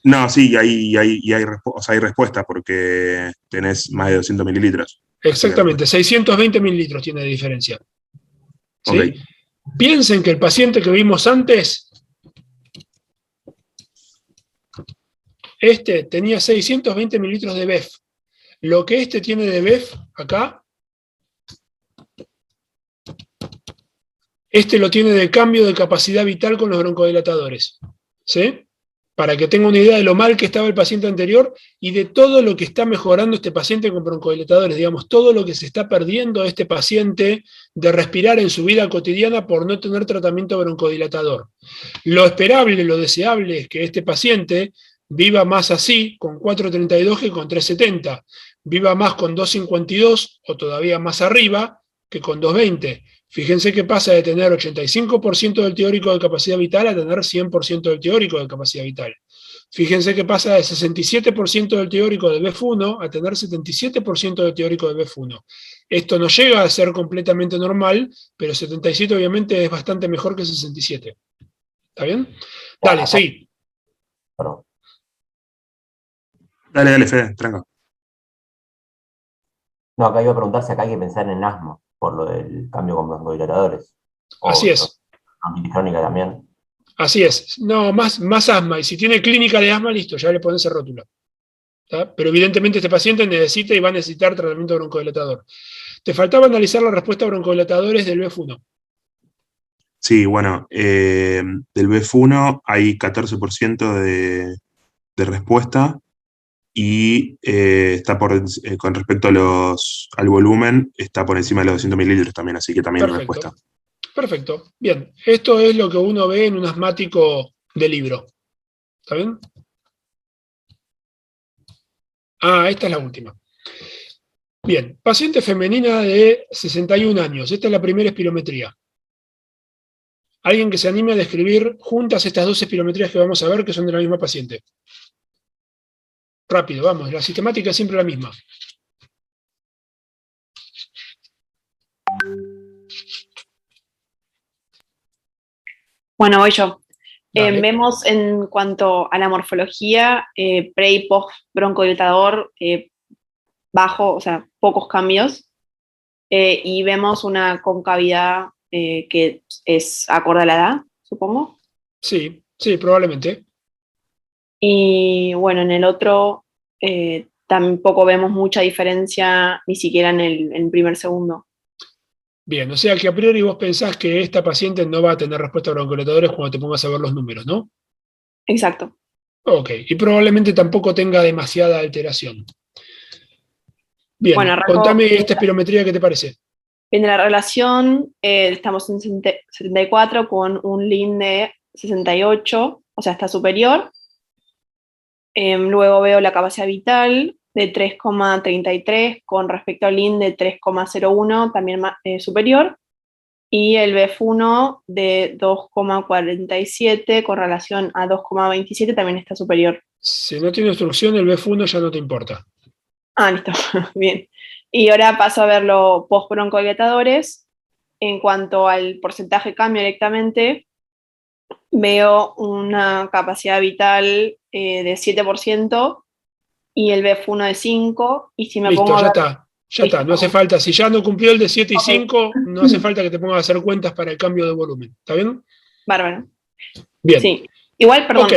No, sí, hay respuesta porque tenés más de 200 mililitros. Exactamente, 620 mililitros tiene de diferencia. ¿Sí? Okay. Piensen que el paciente que vimos antes, tenía 620 mililitros de BEF. Lo que tiene de BEF acá, lo tiene de cambio de capacidad vital con los broncodilatadores. ¿Sí? Para que tenga una idea de lo mal que estaba el paciente anterior y de todo lo que está mejorando este paciente con broncodilatadores, digamos, todo lo que se está perdiendo este paciente de respirar en su vida cotidiana por no tener tratamiento broncodilatador. Lo esperable, lo deseable es que este paciente viva más así, con 4,32 que con 3,70, viva más con 2,52 o todavía más arriba que con 2,20. Fíjense que pasa de tener 85% del teórico de capacidad vital a tener 100% del teórico de capacidad vital. Fíjense que pasa de 67% del teórico de BEF1 a tener 77% del teórico de BEF1. Esto no llega a ser completamente normal, pero 77 obviamente es bastante mejor que 67. ¿Está bien? Dale, seguí. Dale, Fede, tranca. No, acá iba a preguntar si acá hay que pensar en asma, por lo del cambio con broncodilatadores. Así es. Crónica también. Así es. No, más asma. Y si tiene clínica de asma, listo, ya le pones el rótulo. ¿Está? Pero evidentemente este paciente necesita y va a necesitar tratamiento broncodilatador. Te faltaba analizar la respuesta a broncodilatadores del BEF1. Sí, bueno, del BEF1 hay 14% de respuesta y está con respecto al volumen, está por encima de los 200 mililitros también, así que también hay respuesta. Perfecto. Bien, esto es lo que uno ve en un asmático de libro. ¿Está bien? Esta es la última. Bien, paciente femenina de 61 años. Esta es la primera espirometría. Alguien que se anime a describir juntas estas dos espirometrías que vamos a ver, que son de la misma paciente. Rápido, vamos, la sistemática es siempre la misma. Bueno, voy yo. Vemos en cuanto a la morfología, pre y post broncodilatador bajo, o sea, pocos cambios. Y vemos una concavidad que es acorde a la edad, supongo. Sí, probablemente. Y bueno, en el otro tampoco vemos mucha diferencia, ni siquiera en el primer segundo. Bien, o sea que a priori vos pensás que esta paciente no va a tener respuesta a broncodilatadores cuando te pongas a ver los números, ¿no? Exacto. Ok, y probablemente tampoco tenga demasiada alteración. Bien, bueno, contame esta espirometría, ¿qué te parece? En la relación estamos en 74 con un LIN de 68, o sea, está superior. Luego veo la capacidad vital de 3,33 con respecto al LIN de 3,01, también superior. Y el BEF1 de 2,47 con relación a 2,27 también está superior. Si no tiene obstrucción, el BEF1 ya no te importa. Listo, bien. Y ahora paso a ver los postbroncodilatadores. En cuanto al porcentaje cambio directamente, veo una capacidad vital de 7% y el BEF1 de 5. Y si me Listo, pongo a ya ver, está, no hace falta. Si ya no cumplió el de 7 y Ok. 5, no hace falta que te pongas a hacer cuentas para el cambio de volumen. ¿Está bien? Bárbaro. Bien. Sí. Igual, perdón, Ok.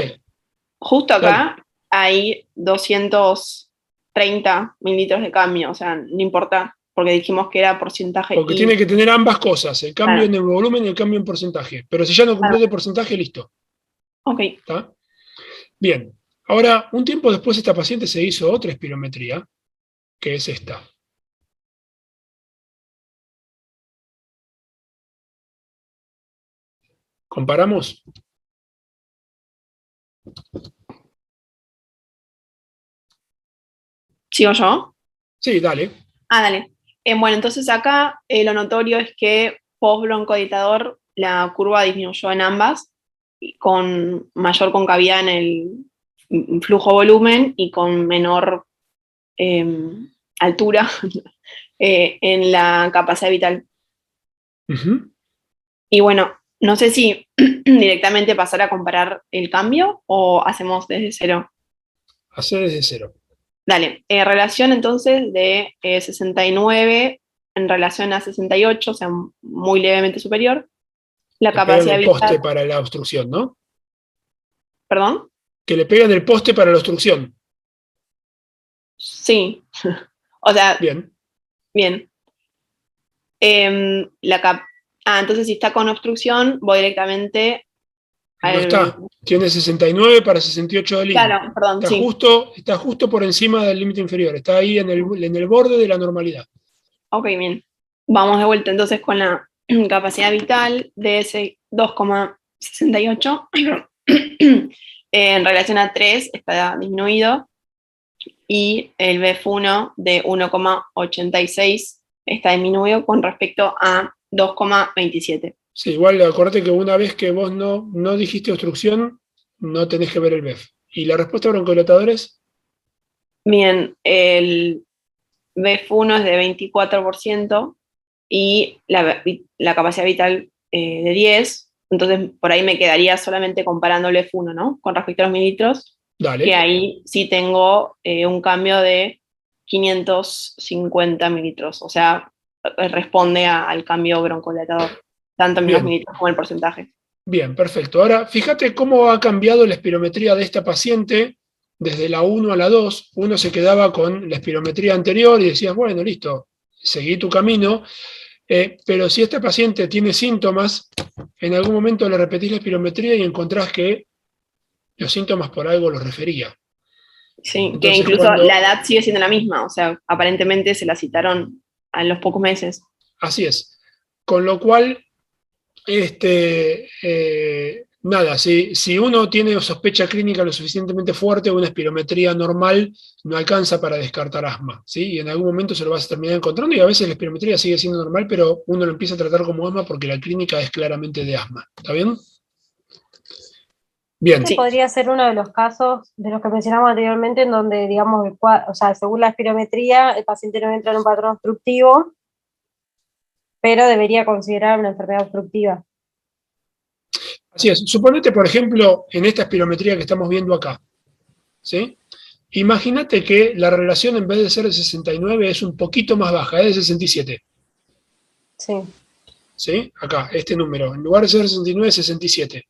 justo acá Dale. hay 230 mililitros de cambio, o sea, no importa, porque dijimos que era porcentaje Porque y... tiene que tener ambas cosas, el cambio Claro. en el volumen y el cambio en porcentaje. Pero si ya no cumplió el porcentaje, listo. Ok. ¿Está? Bien. Ahora, un tiempo después esta paciente se hizo otra espirometría, que es esta. ¿Comparamos? ¿Sigo yo? Sí, dale. Dale. Bueno, entonces acá lo notorio es que post-broncodilatador la curva disminuyó en ambas, y con mayor concavidad en el flujo-volumen y con menor altura en la capacidad vital. Ujú. Y bueno, no sé si directamente pasar a comparar el cambio o hacemos desde cero. Hacé desde cero. Dale, relación entonces de 69 en relación a 68, o sea, muy levemente superior. La Le pegan capacidad el poste vital, para la obstrucción, ¿no? perdón, Que le pegan el poste para la obstrucción. sí, o sea, Bien. bien. Entonces si está con obstrucción, voy directamente No al... está. Tiene 69 para 68 de línea. Claro, perdón, Está sí. justo por encima del límite inferior. Está ahí en el borde de la normalidad. Ok, bien. Vamos de vuelta entonces con la capacidad vital de ese 2,68. En relación a 3 está disminuido y el BF1 de 1,86 está disminuido con respecto a 2,27. Sí, igual acordate que una vez que vos no dijiste obstrucción, no tenés que ver el BEF. ¿Y la respuesta a broncodilatadores? Bien, el BF1 es de 24% y la capacidad vital de 10, entonces por ahí me quedaría solamente comparando el F1, ¿no? Con respecto a los mililitros, Dale. que ahí sí tengo un cambio de 550 mililitros, o sea, responde al cambio broncodilatador, tanto en los Bien. mililitros como en el porcentaje. Bien, perfecto. Ahora, fíjate cómo ha cambiado la espirometría de esta paciente desde la 1 a la 2. Uno se quedaba con la espirometría anterior y decías, bueno, listo, seguí tu camino. Pero si este paciente tiene síntomas, en algún momento le repetís la espirometría y encontrás que los síntomas por algo los refería. Sí, Entonces, que incluso la edad sigue siendo la misma, o sea, aparentemente se la citaron a los pocos meses. Así es. Con lo cual, nada, si uno tiene sospecha clínica lo suficientemente fuerte, una espirometría normal no alcanza para descartar asma, ¿sí? Y en algún momento se lo vas a terminar encontrando y a veces la espirometría sigue siendo normal, pero uno lo empieza a tratar como asma porque la clínica es claramente de asma. ¿Está bien? Bien. Este podría ser uno de los casos de los que mencionamos anteriormente, en donde, digamos, o sea, según la espirometría, el paciente no entra en un patrón obstructivo, pero debería considerar una enfermedad obstructiva. Así es. Suponete, por ejemplo, en esta espirometría que estamos viendo acá, ¿sí? Imagínate que la relación en vez de ser de 69 es un poquito más baja, es de 67. Sí. ¿Sí? Acá, este número. En lugar de ser 69, es 67.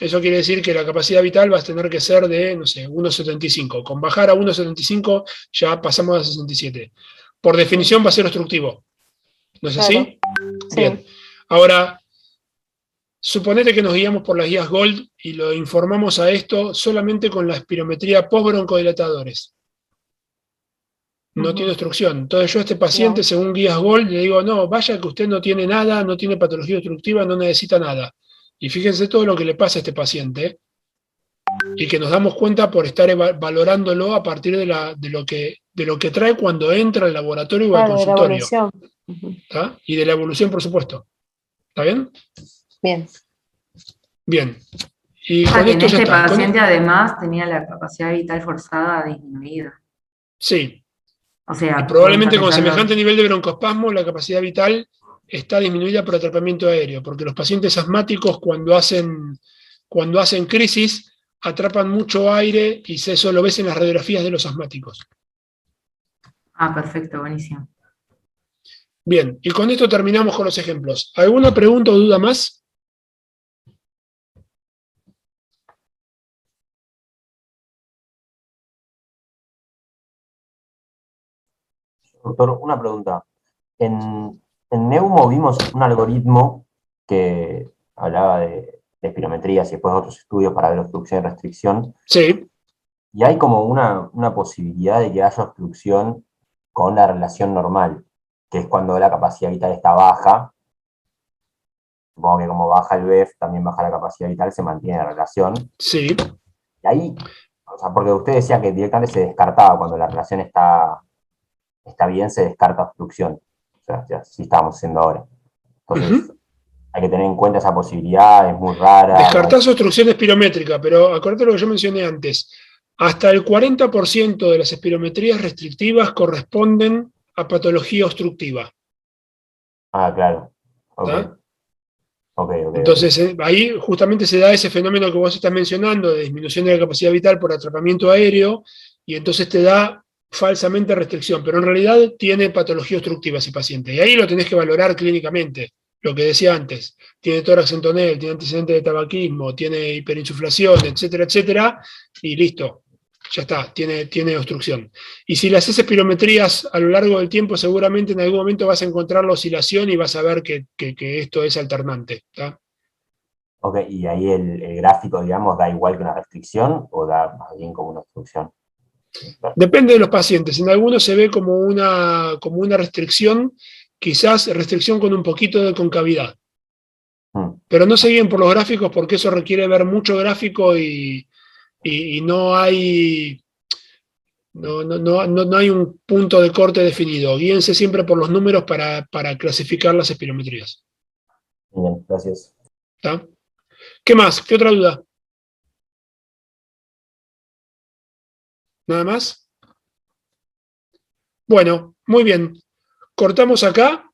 Eso quiere decir que la capacidad vital va a tener que ser de, no sé, 1,75. Con bajar a 1,75 ya pasamos a 67. Por definición va a ser obstructivo. ¿No es así? Sí. Bien. Ahora, suponete que nos guiamos por las guías Gold y lo informamos a esto solamente con la espirometría post-broncodilatadores. No tiene obstrucción. Entonces yo a este paciente, según guías Gold, le digo, no, vaya que usted no tiene nada, no tiene patología obstructiva, no necesita nada. Y fíjense todo lo que le pasa a este paciente y que nos damos cuenta por estar valorándolo a partir de lo que trae cuando entra al laboratorio o al consultorio. De la evolución. ¿Tá? Y de la evolución, por supuesto. ¿Está bien? Bien. Bien. Y con que en esto ya este está. paciente además tenía la capacidad vital forzada disminuida. Sí. O sea, Y probablemente con pensando... semejante nivel de broncoespasmo la capacidad vital está disminuida por atrapamiento aéreo, porque los pacientes asmáticos cuando hacen crisis atrapan mucho aire y eso lo ves en las radiografías de los asmáticos. Ah, perfecto, buenísimo. Bien, y con esto terminamos con los ejemplos. ¿Alguna pregunta o duda más? Doctor, una pregunta. En Neumo vimos un algoritmo que hablaba de espirometrías y después otros estudios para ver obstrucción y restricción. Sí. Y hay como una posibilidad de que haya obstrucción con la relación normal, que es cuando la capacidad vital está baja. Supongo que como baja el BEF, también baja la capacidad vital, se mantiene la relación. Sí. ahí, o sea, porque usted decía que directamente se descartaba cuando la relación está bien, se descarta obstrucción. O sea, ya sí estamos haciendo ahora. Entonces, hay que tener en cuenta esa posibilidad, es muy rara. Descartás obstrucción espirométrica, pero acuérdate lo que yo mencioné antes. Hasta el 40% de las espirometrías restrictivas corresponden a patología obstructiva. Ah, claro. ¿Está? Okay, Entonces, ahí justamente se da ese fenómeno que vos estás mencionando de disminución de la capacidad vital por atrapamiento aéreo, y entonces te da falsamente restricción, pero en realidad tiene patología obstructiva ese paciente. Y ahí lo tenés que valorar clínicamente, lo que decía antes. Tiene tórax en tonel, tiene antecedentes de tabaquismo, tiene hiperinsuflación, etcétera, etcétera, y listo. Ya está, tiene obstrucción. Y si le haces espirometrías a lo largo del tiempo, seguramente en algún momento vas a encontrar la oscilación y vas a ver que esto es alternante. ¿Está? Ok, y ahí el gráfico, digamos, da igual que una restricción o da más bien como una obstrucción. Depende de los pacientes. En algunos se ve como una restricción, quizás restricción con un poquito de concavidad. Pero no se guíen por los gráficos porque eso requiere ver mucho gráfico y no hay. No hay un punto de corte definido. Guíense siempre por los números para clasificar las espirometrías. Bien, gracias. ¿Está? ¿Qué más? ¿Qué otra duda? ¿Nada más? Bueno, muy bien. Cortamos acá.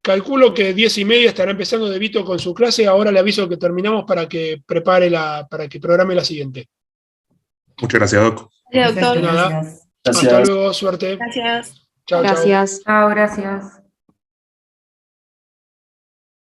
Calculo que 10:30 estará empezando De Vito con su clase. Ahora le aviso que terminamos para que programe la siguiente. Muchas gracias, Doc. Gracias, doctor. De nada. Gracias. Hasta luego, suerte. Gracias. Chao, chao. Gracias. Chao, gracias.